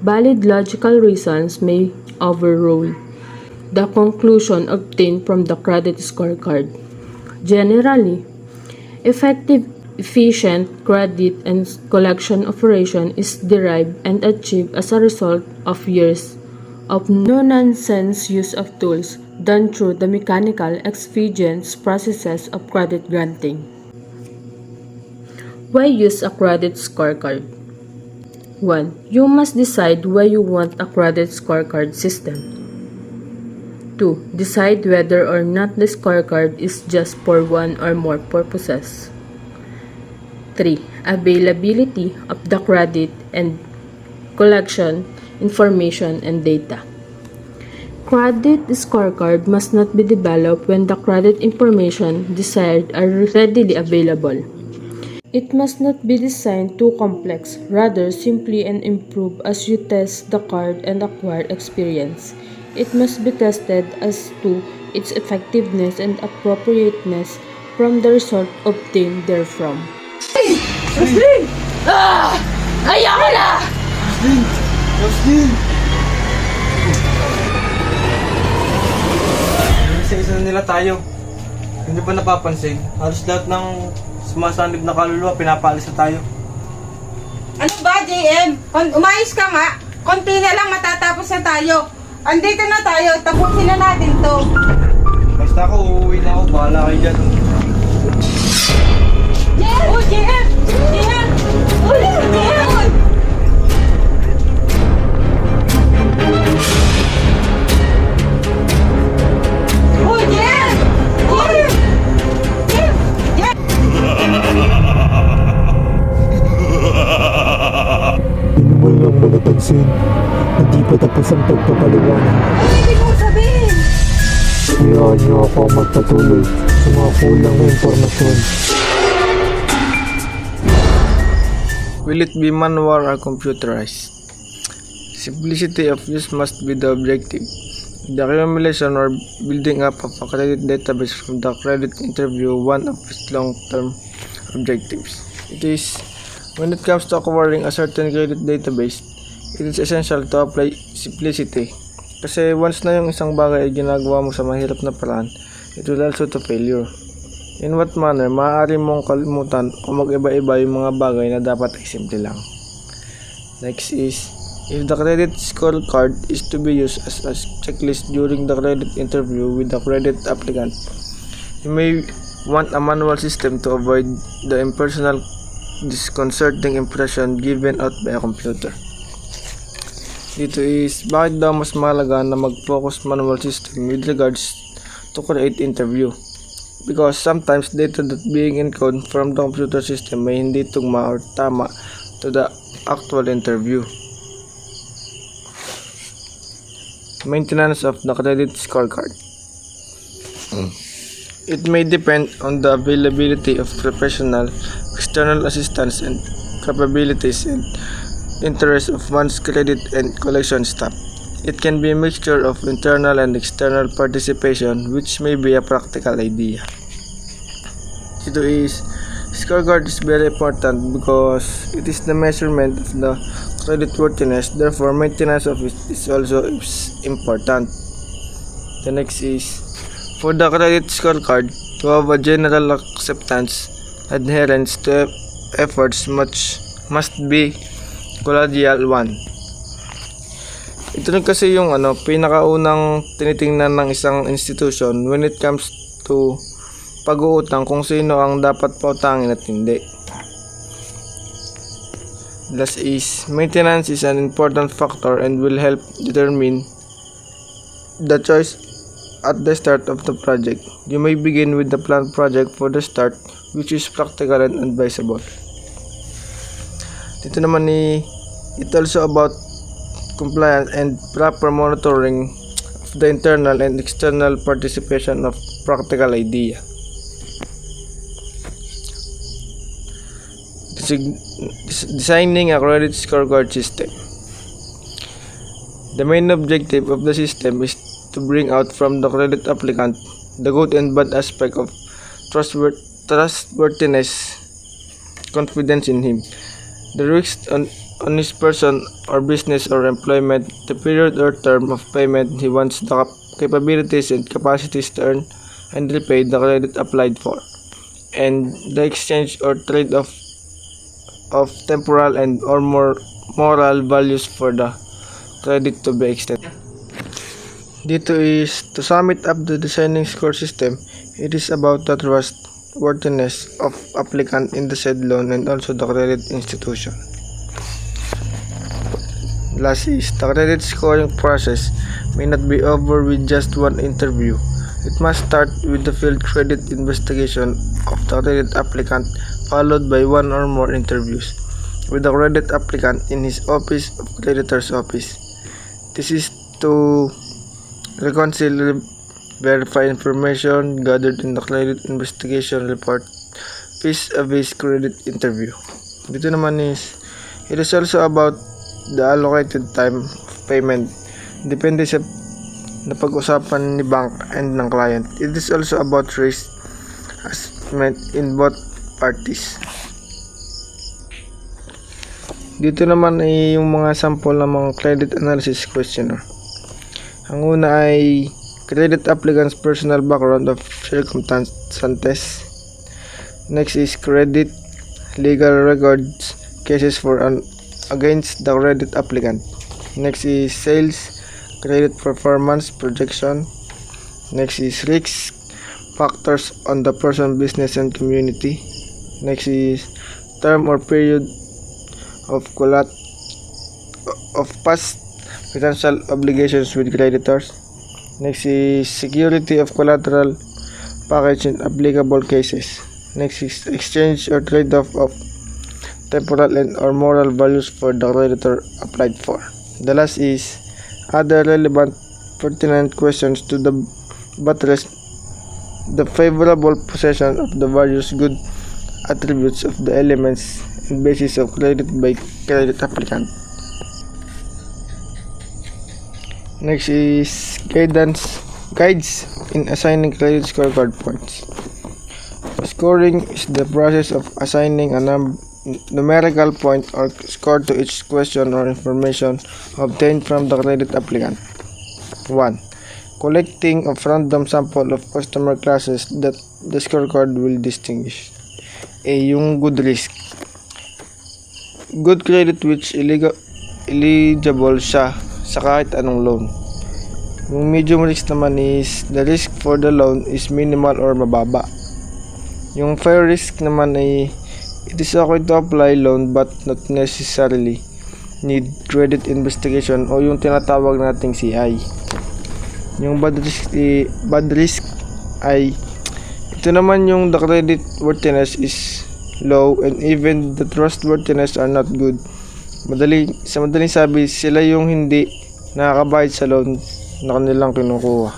Valid logical reasons may overrule the conclusion obtained from the credit scorecard. Generally, effective, efficient credit and collection operation is derived and achieved as a result of years of no-nonsense use of tools done through the mechanical, expedient processes of credit granting. Why use a credit scorecard? 1. You must decide why you want a credit scorecard system. 2. Decide whether or not the scorecard is just for one or more purposes. 3. Availability of the credit and collection information and data. Credit scorecard must not be developed when the credit information desired are readily available. It must not be designed too complex, rather simply and improve as you test the card and acquire experience. It must be tested as to its effectiveness and appropriateness from the result obtained therefrom. Ayoko na! Isa-isa na nila tayo. Hindi pa napapansin. Halos lahat ng sumasanib na kaluluwa, pinapaalis na tayo. Ano ba, JM? Umayos ka nga. Konti na lang matatapos na tayo. Andito na tayo. Tapusin na natin to. Basta ako, uuwi na ako. Bahala kayo dyan. JM! Oh, JM! JM! Uy! JM! Oh, JM! JM! JM! Inuman lang mo napansin, hindi pa tapos ang pagpapaliwanag. Ano ibig mong sabihin? Hayaan niyo ako magpatuloy sa mga kulang na impormasyon. Will it be manual or computerized? Simplicity of use must be the objective. The accumulation or building up of a credit database from the credit interview one of its long-term objectives. It is, when it comes to acquiring a certain credit database, it is essential to apply simplicity. Kasi once na yung isang bagay ay ginagawa mo sa mahirap na paraan, it will also to failure. In what manner, maaari mong kalimutan o mag-iba-iba yung mga bagay na dapat ay simple lang. Next is, if the credit scorecard is to be used as a checklist during the credit interview with the credit applicant, you may want a manual system to avoid the impersonal, disconcerting impression given out by a computer. Dito is, bakit daw mas mahalaga na mag-focus manual system with regards to create interview? Because sometimes data that being encoded from the computer system may hindi tugma or tama to the actual interview. Maintenance of the credit scorecard. It may depend on the availability of professional external assistance and capabilities and interest of one's credit and collection staff. It can be a mixture of internal and external participation, which may be a practical idea. Ito is, scorecard is very important because it is the measurement of the credit worthiness, therefore maintenance of it is also important. The next is, for the credit scorecard to have a general acceptance, adherence to efforts must be collegial one. Ito rin kasi yung pinakaunang tinitingnan ng isang institution when it comes to pag-uutang kung sino ang dapat pautangin at hindi. Last is, maintenance is an important factor and will help determine the choice at the start of the project. You may begin with the planned project for the start, which is practical and advisable. Dito naman it's also about compliance and proper monitoring of the internal and external participation of practical idea. Designing a credit scorecard system. The main objective of the system is to bring out from the credit applicant the good and bad aspect of trustworthiness, confidence in him, the risks on his person or business or employment, the period or term of payment he wants, the capabilities and capacities to earn and repay the credit applied for, and the exchange or trade-off of temporal and or more moral values for the credit to be extended. Dito is, to sum it up, the designing score system, it is about the trustworthiness of applicant in the said loan and also the credit institution. Last is, the credit scoring process may not be over with just one interview. It must start with the field credit investigation of the credit applicant, followed by one or more interviews with the credit applicant in his office of creditor's office. This is to reconcile, verify information gathered in the credit investigation report piece-a-piece credit interview. Dito naman is, it is also about the allocated time of payment. Depende sa napag-usapan ni bank and ng client. It is also about risk assessment in both parties. Dito naman ay yung mga sample ng mga credit analysis questionnaire. Ang una ay credit applicant's personal background of circumstances. Next is credit legal records cases for and against the credit applicant. Next is sales credit performance projection. Next is risk factors on the person, business, and community. Next is term or period of past financial obligations with creditors. Next is security of collateral package in applicable cases. Next is exchange or trade-off of temporal and or moral values for the creditor applied for. The last is other relevant pertinent questions to the buttress the favorable possession of the various good attributes of the elements and basis of credit by credit applicant. Next is guides in assigning credit scorecard points. Scoring is the process of assigning a numerical point or score to each question or information obtained from the credit applicant. 1. Collecting of random sample of customer classes that the scorecard will distinguish. A. Yung good risk. Good credit which eligible siya sa kahit anong loan. Yung medium risk naman is the risk for the loan is minimal or mababa. Yung fair risk naman ay it is okay to apply loan but not necessarily need credit investigation o yung tinatawag nating CI. Yung bad risk ay ito naman yung the credit worthiness is low and even the trustworthiness are not good. Sa madaling sabi, sila yung hindi nakakabayad sa loan na kanilang kinukuha.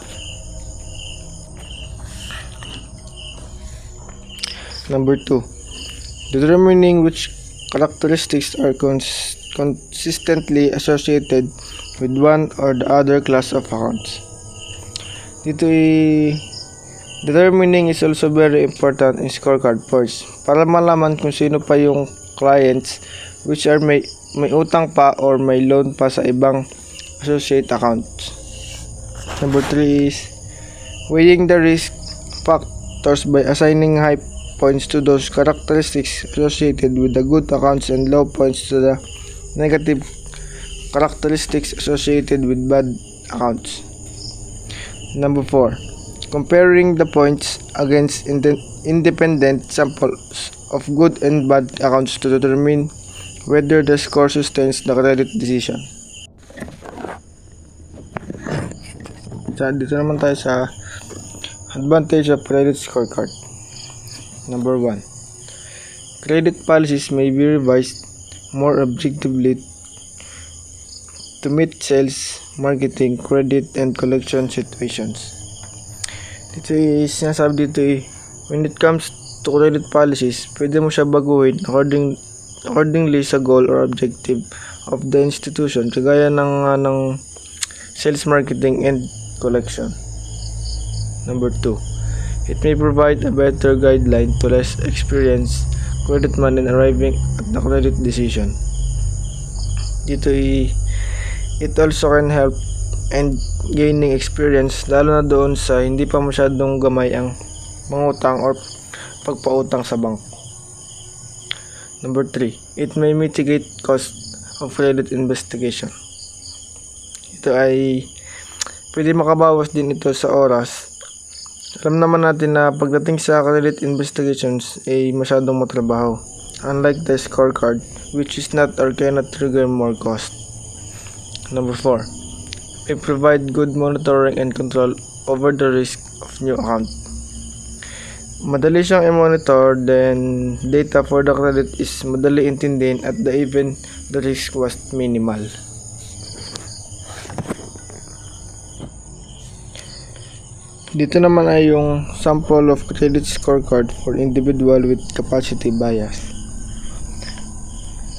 Number 2. Determining which characteristics are consistently associated with one or the other class of accounts. Dito determining is also very important in scorecard points para malaman kung sino pa yung clients which are may utang pa or may loan pa sa ibang associate accounts. Number 3 is weighing the risk factors by assigning high points to those characteristics associated with the good accounts and low points to the negative characteristics associated with bad accounts. Number 4. Comparing the points against independent samples of good and bad accounts to determine whether the score sustains the credit decision. Dito naman tayo sa advantage of credit scorecard. Number 1. Credit policies may be revised more objectively to meet sales, marketing, credit, and collection situations. Dito sinasabi dito when it comes to credit policies, pwede mo siya baguhin accordingly sa goal or objective of the institution, kagaya ng sales, marketing, and collection. Number 2. It may provide a better guideline to less experienced credit man in arriving at the credit decision. Dito it also can help and gaining experience lalo na doon sa hindi pa masyadong gamay ang mangutang or pagpautang sa bank. Number 3. It may mitigate cost of credit investigation. Ito ay pwede makabawas din ito sa oras. Alam naman natin na pagdating sa credit investigations ay masyadong matrabaho, unlike the scorecard which is not or cannot trigger more cost. Number 4. May provide good monitoring and control over the risk of new account. Madali siyang i-monitor, then data for the credit is madali intindihin at even the risk was minimal. Dito naman ay yung sample of credit scorecard for individual with capacity bias.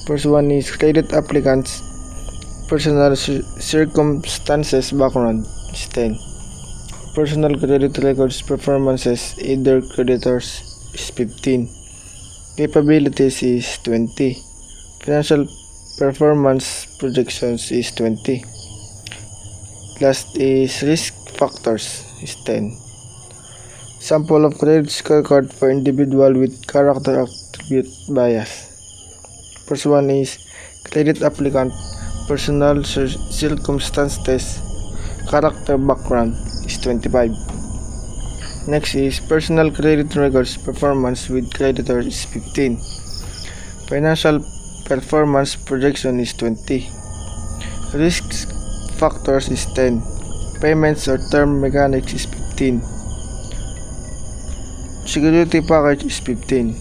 First one is credit applicants personal circumstances background is 10. Personal credit records performances either creditors is 15. Capabilities is 20. Financial performance projections is 20. Last is risk factors is 10. Sample of credit scorecard for individual with character attribute bias. First one is credit applicant personal circumstances character background is 25. Next is personal credit records performance with creditor is 15. Financial performance projection is 20. Risk factors is 10. Payments or term mechanics is 15. Security package is 15.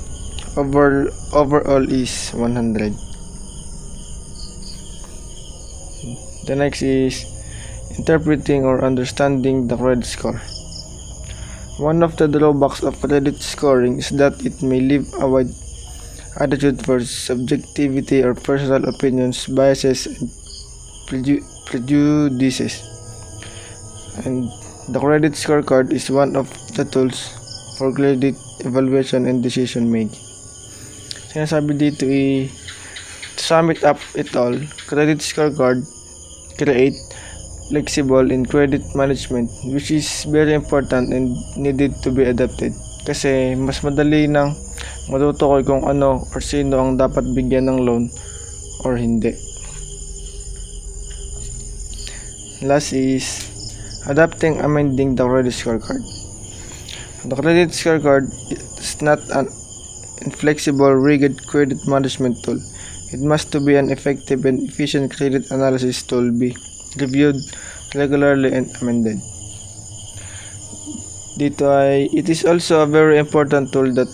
Overall is 100. The next is interpreting or understanding the credit score. One of the drawbacks of credit scoring is that it may leave a wide attitude for subjectivity or personal opinions, biases, and prejudices. And the credit scorecard is one of the tools for credit evaluation and decision making. Sinasabi dito to sum it up it all, credit scorecard create flexible in credit management, which is very important and needed to be adapted. Kasi mas madali nang matutukoy kung ano or sino ang dapat bigyan ng loan or hindi. Last is adapting amending the credit scorecard. The credit scorecard is not an inflexible, rigid credit management tool. It must to be an effective and efficient credit analysis tool, be reviewed regularly and amended. Dito ay it is also a very important tool that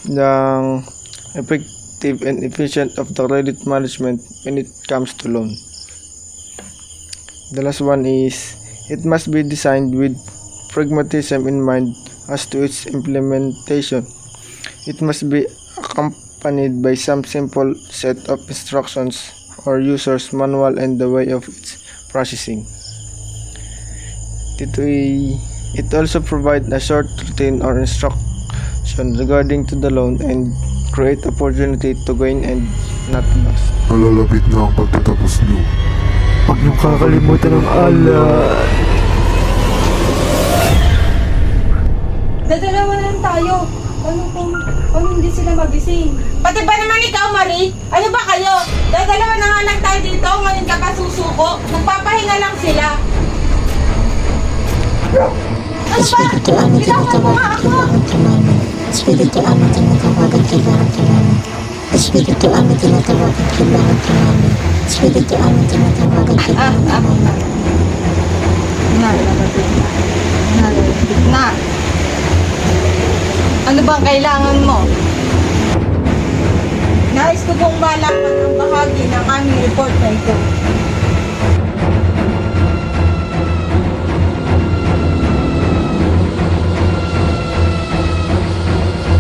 ng effective and efficient of the credit management when it comes to loan. The last one is it must be designed with pragmatism in mind as to its implementation. It must be accompanied by some simple set of instructions or user's manual and the way of its processing. It also provides a short routine or instruction regarding to the loan and create opportunity to gain and not loss. Malalapit na ang pagtatapos niyo. Huwag niyong kakalimutan ng alay. Dadalawa na lang tayo. Paano hindi sila magising? Pati ba naman ikaw, Marie? Ano ba kayo? Dalawa na nga lang tayo dito, ngayon ka pa susuko. Nagpapahinga lang sila. Ano ba? Kailangan mo nga ako. Espiritual na tinatawagan kailangan ka namin. Espiritual na tinatawagan kailangan ka namin. Espiritual na tinatawagan kailangan ka namin. Nalapit na. Ano bang kailangan mo? Nais ko pong malaman ang bahagi ng aming report na ito.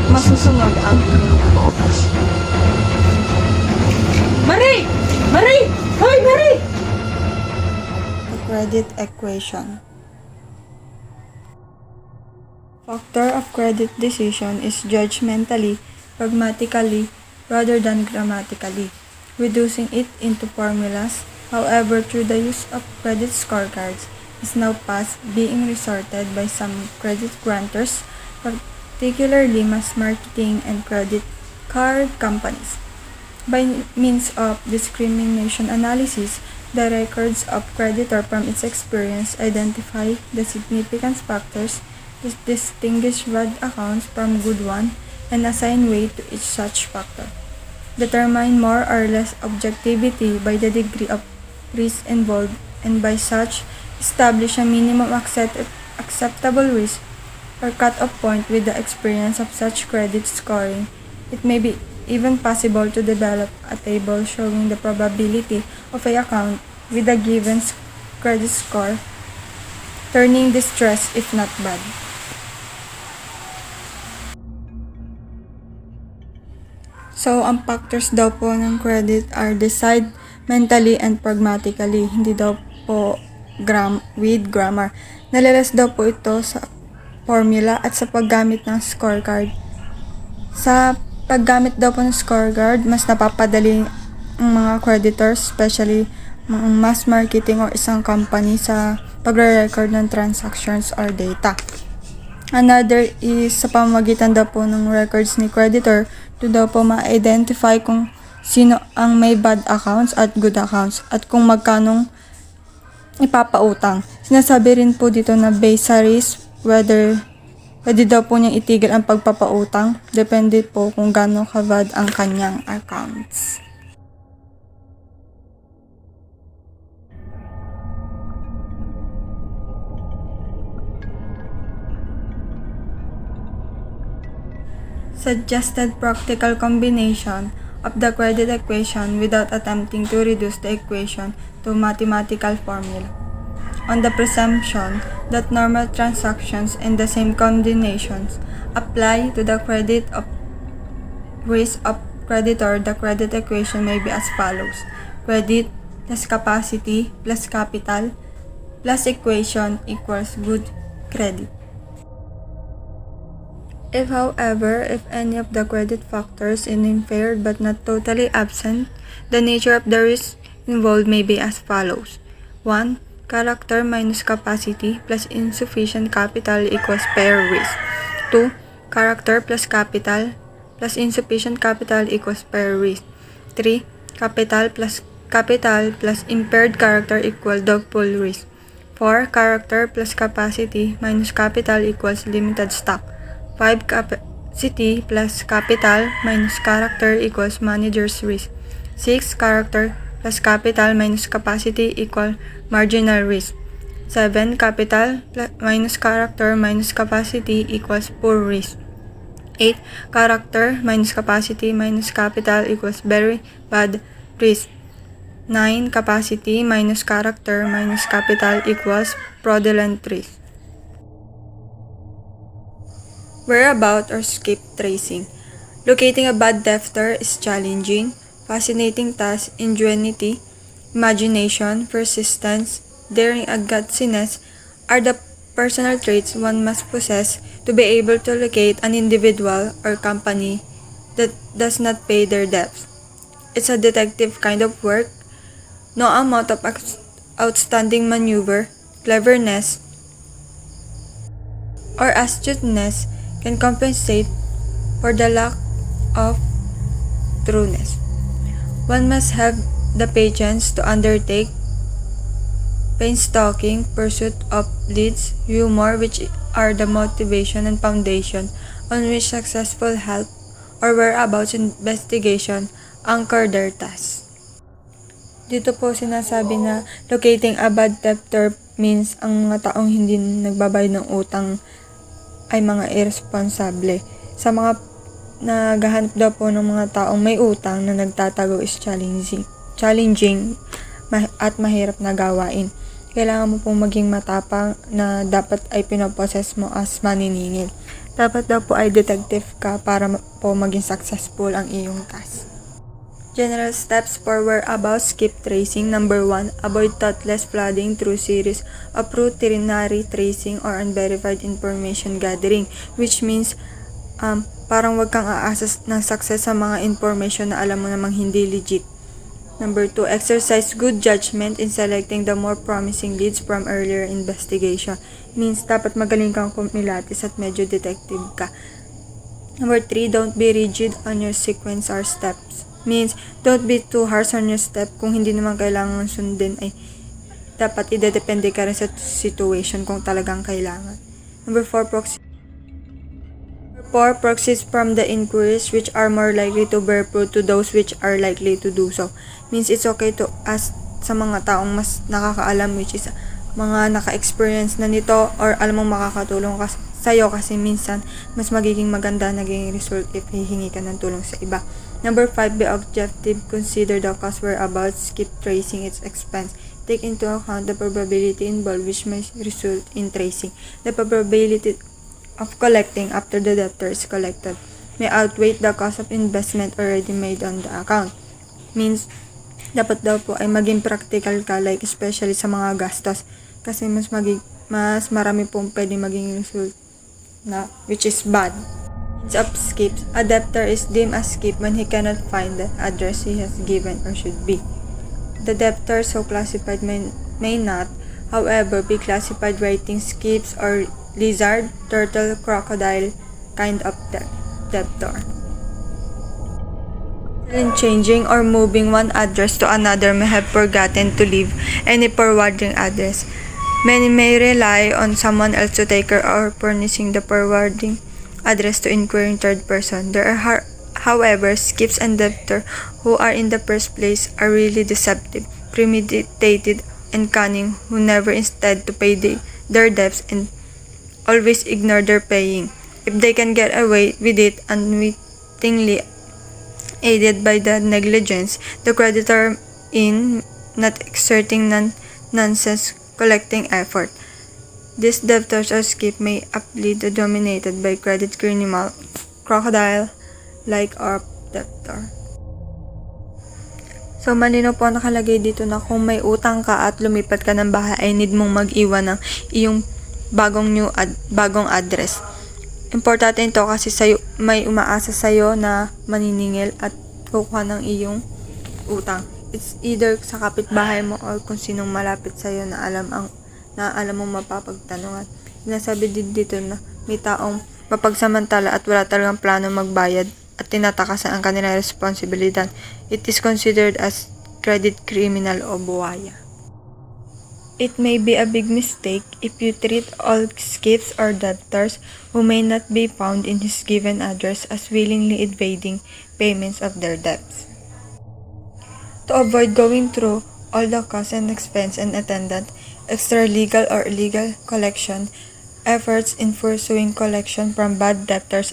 Masusunod ang Marie! Marie! Hoy, Marie! The credit equation. Factor of credit decision is judgmentally, pragmatically, rather than grammatically, reducing it into formulas. However, through the use of credit scorecards is now past being resorted by some credit grantors, particularly mass marketing and credit card companies. By means of discrimination analysis, the records of creditor from its experience identify the significant factors to distinguish bad accounts from good ones and assign weight to each such factor. Determine more or less objectivity by the degree of risk involved and by such establish a minimum acceptable risk or cut-off point with the experience of such credit scoring. It may be even possible to develop a table showing the probability of an account with a given credit score turning distress if not bad. So, ang factors daw po ng credit are decide mentally and pragmatically, hindi daw po with grammar. Nalalas daw po ito sa formula at sa paggamit ng scorecard. Sa paggamit daw po ng scorecard, mas napapadali ang mga creditors, especially mga mass marketing o isang company sa pagre-record ng transactions or data. Another is sa pamamagitan daw po ng records ni creditor, to daw po ma-identify kung sino ang may bad accounts at good accounts at kung magkanong ipapautang. Sinasabi rin po dito na based sa risk, whether pwede daw po niyang itigil ang pagpapautang, depende po kung gaano kabad ang kanyang accounts. Suggested practical combination of the credit equation without attempting to reduce the equation to mathematical formula. On the presumption that normal transactions in the same combinations apply to the credit of risk of creditor, the credit equation may be as follows: credit plus capacity plus capital plus equation equals good credit. If, however, if any of the credit factors is impaired but not totally absent, the nature of the risk involved may be as follows: 1. Character minus capacity plus insufficient capital equals pair risk. 2. Character plus capital plus insufficient capital equals pair risk. 3. Capital plus impaired character equal doubtful risk. 4. Character plus capacity minus capital equals limited stock. 5. Capacity plus capital minus character equals manager's risk. 6. Character plus capital minus capacity equal marginal risk. 7. Capital minus character minus capacity equals poor risk. 8. Character minus capacity minus capital equals very bad risk. 9. Capacity minus character minus capital equals fraudulent risk. Whereabout or skip tracing. Locating a bad debtor is challenging. Fascinating task, ingenuity, imagination, persistence, daring and gutsiness are the personal traits one must possess to be able to locate an individual or company that does not pay their debts. It's a detective kind of work. No amount of outstanding maneuver, cleverness, or astuteness can compensate for the lack of trueness. One must have the patience to undertake painstaking pursuit of leads, humor, which are the motivation and foundation on which successful help or whereabouts investigation anchor their task. Dito po sinasabi na locating a bad debtor means ang mga taong hindi nagbabayad ng utang ay mga irresponsable. Sa mga naghahanap daw po ng mga taong may utang na nagtatago is challenging at mahirap na gawain. Kailangan mo pong maging matapang na dapat ay pinoposes mo as maniningil. Dapat daw po ay detective ka para po maging successful ang iyong task. General steps for whereabouts skip tracing. Number 1, avoid thoughtless flooding through series of routinary tracing or unverified information gathering, which means parang wag kang aasa ng success sa mga information na alam mo namang hindi legit. Number 2, exercise good judgment in selecting the more promising leads from earlier investigation. Means dapat magaling kang kumilatis at medyo detective ka. Number 3, don't be rigid on your sequence or steps. Means, don't be too harsh on your step. Kung hindi naman kailangan sundin, ay dapat idedepende ka rin sa situation kung talagang kailangan. Number 4, proxies from the inquiries which are more likely to bear fruit to those which are likely to do so. Means, it's okay to ask sa mga taong mas nakakaalam, which is mga naka-experience na nito or alam mong makakatulong sa'yo kasi minsan mas magiging maganda naging result if hihingi ka ng tulong sa iba. Number 5, be objective. Consider the cost whereabouts. Skip tracing its expense. take into account the probability involved which may result in tracing. The probability of collecting after the debtor is collected may outweigh the cost of investment already made on the account. Means, dapat daw po ay maging practical ka, like especially sa mga gastos, kasi mas marami pong pwede maging result na which is bad. Of skips, a debtor is deemed a skip when he cannot find the address he has given or should be. The debtor so classified may not, however, be classified writing skips or lizard, turtle, crocodile kind of debtor. In changing or moving one address to another may have forgotten to leave any forwarding address. Many may rely on someone else to take care or furnishing the forwarding address to inquiring third person. There are, however, skips and debtor who are in the first place are really deceptive, premeditated, and cunning, who never instead to pay their debts and always ignore their paying. If they can get away with it unwittingly, aided by the negligence, the creditor in not exerting nonsense collecting effort. These debtors or skip may aptly be dominated by credit criminal, crocodile-like or debtor. So, malinaw po nakalagay dito na kung may utang ka at lumipat ka ng bahay, ay need mong mag-iwan ng iyong bagong address. Importante ito kasi may umaasa sa'yo na maniningil at kukuha ng iyong utang. It's either sa kapitbahay mo or kung sinong malapit sa'yo na alam mo mapapagtanungan. Sinasabi din dito na may taong mapagsamantala at wala talagang plano magbayad at tinatakasan ang kanilang responsibilidad. It is considered as credit criminal o buwaya. It may be a big mistake if you treat all skips or debtors who may not be found in his given address as willingly evading payments of their debts. To avoid going through all the cost and expense and attendant extra-legal or illegal collection efforts in pursuing collection from bad debtors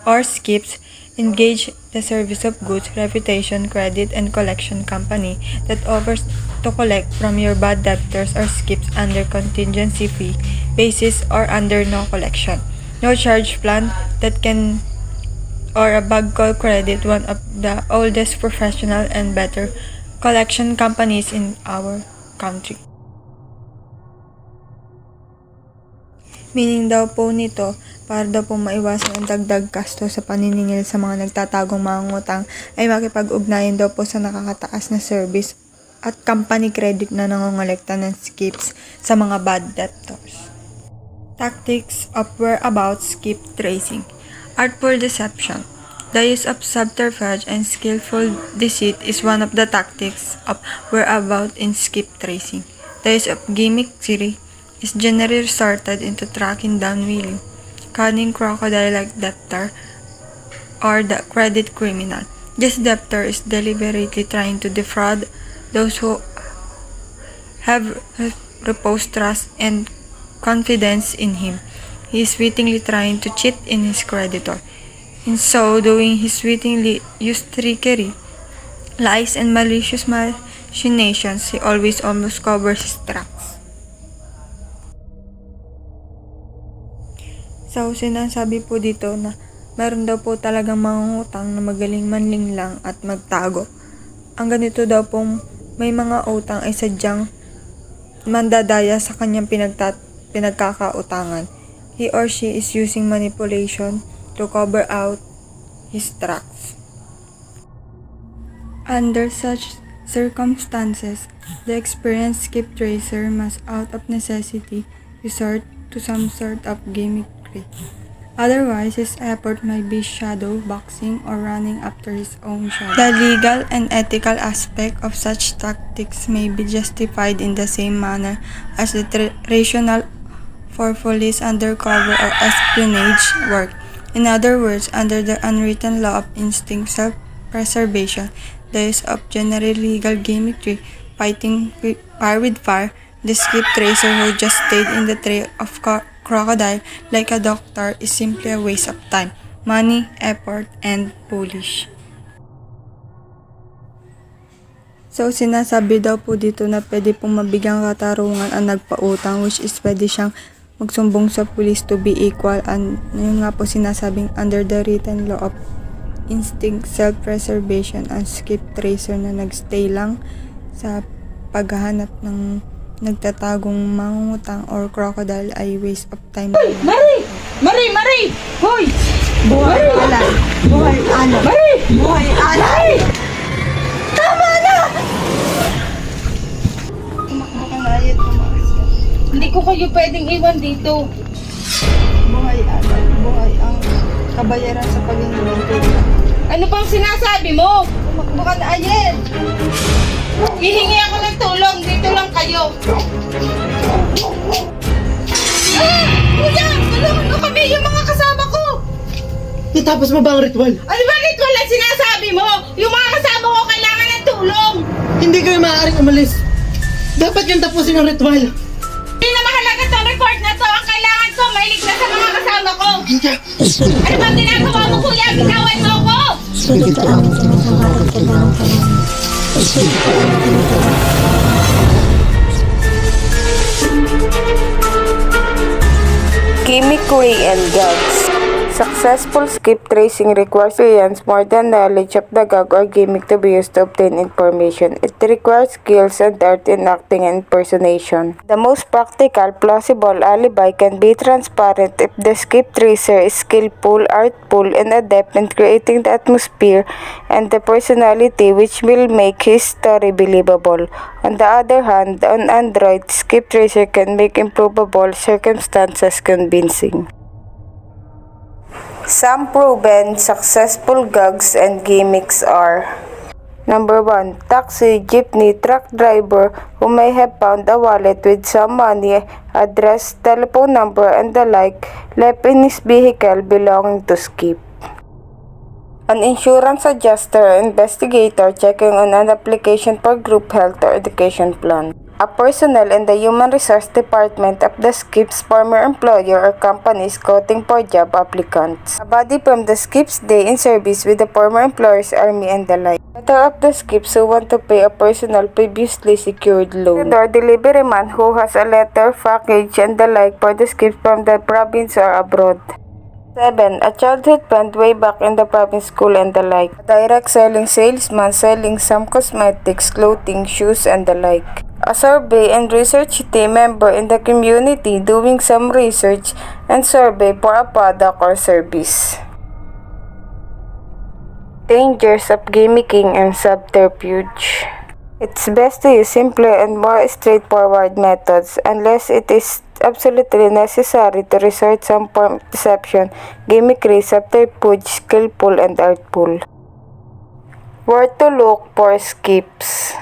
or skips, engage the service of goods, reputation, credit, and collection company that offers to collect from your bad debtors or skips under contingency fee basis or under no collection, no charge plan that can or a bag call credit, one of the oldest professional and better collection companies in our country. Meaning daw po nito, para daw po maiwasan ang dagdag gasto sa paniningil sa mga nagtatagong mangungutang, ay makipag-ugnayan daw po sa nakakataas na service at company credit na nangongolekta ng skips sa mga bad debtors. Tactics of whereabouts skip tracing. Artful deception. The use of subterfuge and skillful deceit is one of the tactics of whereabouts in skip tracing. The use of gimmickry is generally resorted into tracking down willing, cunning crocodile-like debtor or the credit criminal. This debtor is deliberately trying to defraud those who have reposed trust and confidence in him. He is wittingly trying to cheat in his creditor. In so doing, he wittingly used trickery, lies, and malicious machinations. He always almost covers his tracks. So, sinasabi po dito na meron daw po talagang mangungutang na magaling manling lang at magtago. Ang ganito daw pong may mga utang ay sadyang mandadaya sa kanyang pinagkakautangan. He or she is using manipulation to cover out his tracks. Under such circumstances, the experienced skip tracer must out of necessity resort to some sort of gimmickry. Otherwise, his effort might be shadow boxing or running after his own shadow. The legal and ethical aspect of such tactics may be justified in the same manner as the rational for police undercover or espionage work. In other words, under the unwritten law of instinct self-preservation, the use of generally legal gimmickry, fighting fire with fire, the skip tracer who just stayed in the trail of crocodile like a doctor is simply a waste of time, money, effort, and foolish. So, sinasabi daw po dito na pwede pong mabigyang katarungan ang nagpautang, which is pwede siyang magsumbong sa police to be equal. And yun nga po sinasabing under the written law of instinct, self-preservation, and skip tracer na nagstay lang sa paghahanap ng nagtatagong mangungutang or crocodile ay waste of time. Mari! Hoy! Buhay alay! Buhay alay! Mari! Buhay alay! Tama na! Tumakbo ka na, ayun, tumakas ka. Hindi ko kayo pwedeng iwan dito. Buhay alay, buhay ang kabayaran sa pag-inuwi. Ano pang sinasabi mo? Tumakbo ka na, ayun! Hihingi ako ng tulong. Dito lang kayo. Kuya! Tulungan mo kami yung mga kasama ko! Natapos mo ba ang ritual? Ano ba ritual ang sinasabi mo? Yung mga kasama ko kailangan ng tulong! Hindi kayo maaaring umalis. Dapat yung tapusin ang ritual. Hindi na mahalaga tong report na to. Ang kailangan ko, mailigtas sa mga kasama ko. Ano bang ginagawa mo, kuya? Bitawan mo ako! Espiritu ang tinatawagan kailangan ka namin. Espiritu ang tinatawagan. Gimmickry and gags. Successful skip tracing requires experience more than knowledge of the gag or gimmick to be used to obtain information. It requires skills and art in acting and impersonation. The most practical, plausible alibi can be transparent if the skip tracer is skillful, artful, and adept in creating the atmosphere and the personality which will make his story believable. On the other hand, on Android, skip tracer can make improbable circumstances convincing. Some proven successful gags and gimmicks are: Number 1. Taxi, jeepney, truck driver who may have found a wallet with some money, address, telephone number, and the like left in his vehicle belonging to Skip. An insurance adjuster or investigator checking on an application for group health or education plan. A personnel in the human resource department of the Skip's former employer or company is scouting for job applicants. A body from the Skip's day in service with the former employer's army and the like. Letter of the Skips who want to pay a personal previously secured loan. Or delivery man who has a letter, package, and the like for the Skips from the province or abroad. 7. A childhood friend way back in the province school and the like. A direct selling salesman selling some cosmetics, clothing, shoes, and the like. A survey and research team member in the community doing some research and survey for a product or service. Dangers of gimmicking and subterfuge. It's best to use simpler and more straightforward methods unless it is absolutely necessary to resort some form of deception, gimmickry, subterfuge, skillful, and artful. Where to look for skips.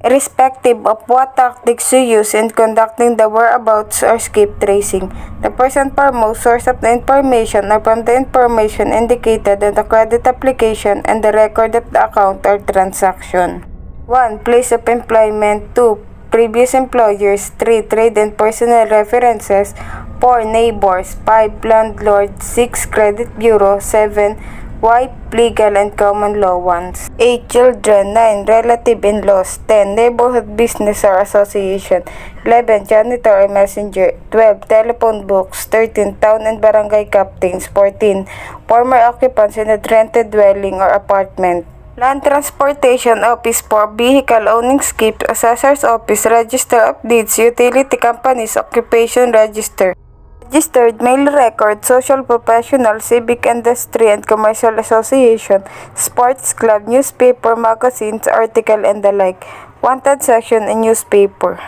Irrespective of what tactics you use in conducting the whereabouts or skip tracing, the first and foremost source of the information or from the information indicated on the credit application and the record of the account or transaction. 1. Place of employment. 2. Previous employers. 3. Trade and personal references. 4. Neighbors. 5. Landlord. 6. Credit bureau. 7. Wife, legal and common law ones. 8. Children. 9. Relative in-laws. 10. Neighborhood business or association. 11. Janitor or messenger. 12. Telephone books. 13. Town and barangay captains. 14. Former occupants in a rented dwelling or apartment. Land Transportation Office for vehicle owning skips, Assessor's Office, Register of Deeds, Utility Companies, Occupation Register. Registered Mail Record, Social Professional, Civic Industry and Commercial Association, Sports Club, Newspaper, Magazines, Article, and the like. Wanted section in newspaper.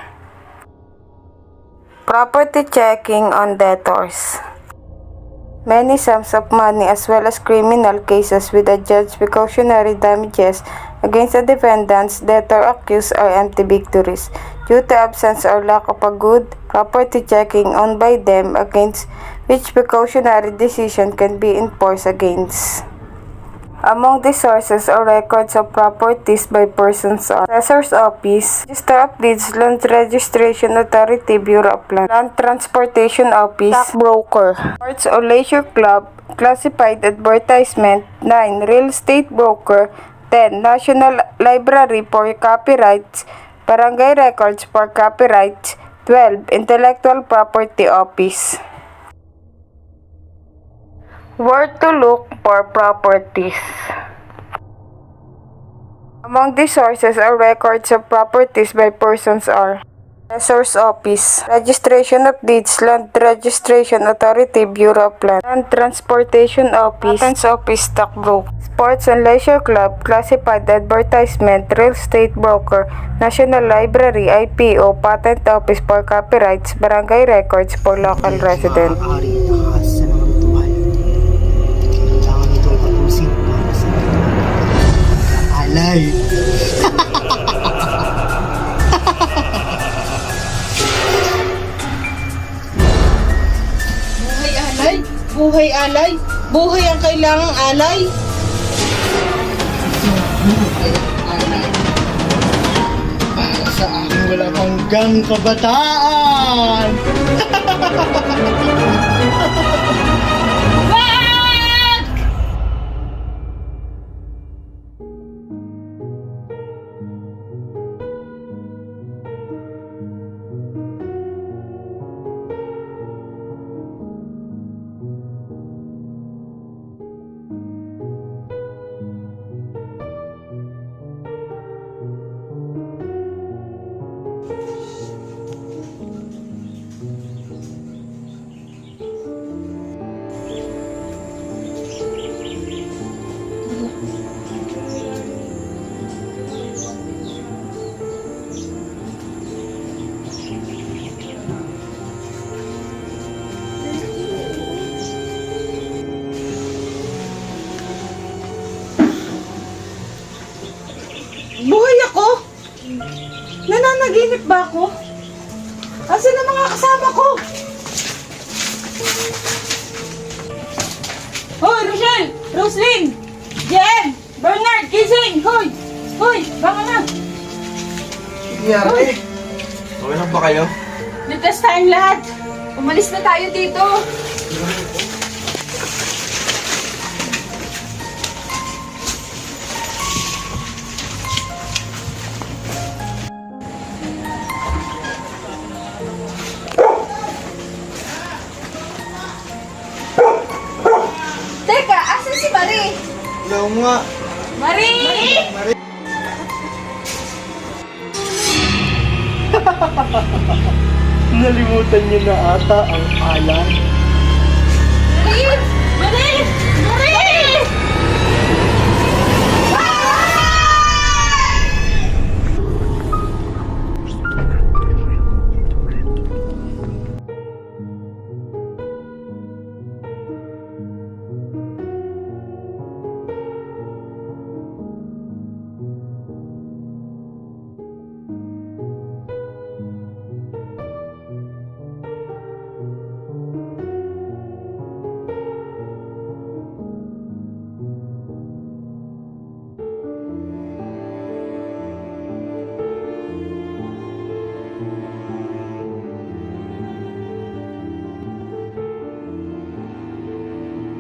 Property checking on debtors. Many sums of money as well as criminal cases with adjudged precautionary damages against the defendants, debtor accused are empty victories due to absence or lack of a good property checking on by them against which precautionary decision can be enforced against. Among the sources or records of properties by persons are Assessor's Office, Register of Deeds, Land Registration Authority, Bureau of Land Transportation Office, Stockbroker, Sports or Leisure Club, Classified Advertisement, 9. Real Estate Broker, 10. National Library for Copyrights, Barangay Records for Copyrights. 12. Intellectual Property Office. Where to look for properties. Among these sources or records of properties by persons are Resource Office, Registration of Deeds, Land Registration Authority, Bureau of Land, Land Transportation Office, Patents Office, Stockbroker, Sports and Leisure Club, Classified Advertisement, Real Estate Broker, National Library, IPO, Patent Office for Copyrights, Barangay Records for Local Resident. Maaari nakahasa ng ritual. Kailangan ito tapusin para sa alay. Buhay alay! Buhay alay! Buhay ang kailangang alay! Para sa aking walang hanggang kabataan! Buhay ako? Nananaginip ba ako? Asan ang mga kasama ko? Hoy, Rochelle! Roslyn! Jen! Bernard! Gising! Hoy! Hoy! Baka na! Nangyari? Okay lang ba kayo? Ligtas tayong lahat. Umalis na tayo dito. Teka, asan si Marie? Hello nga. Marie! Nalimutan niyo na ata ang alay. Marie! Marie! Marie!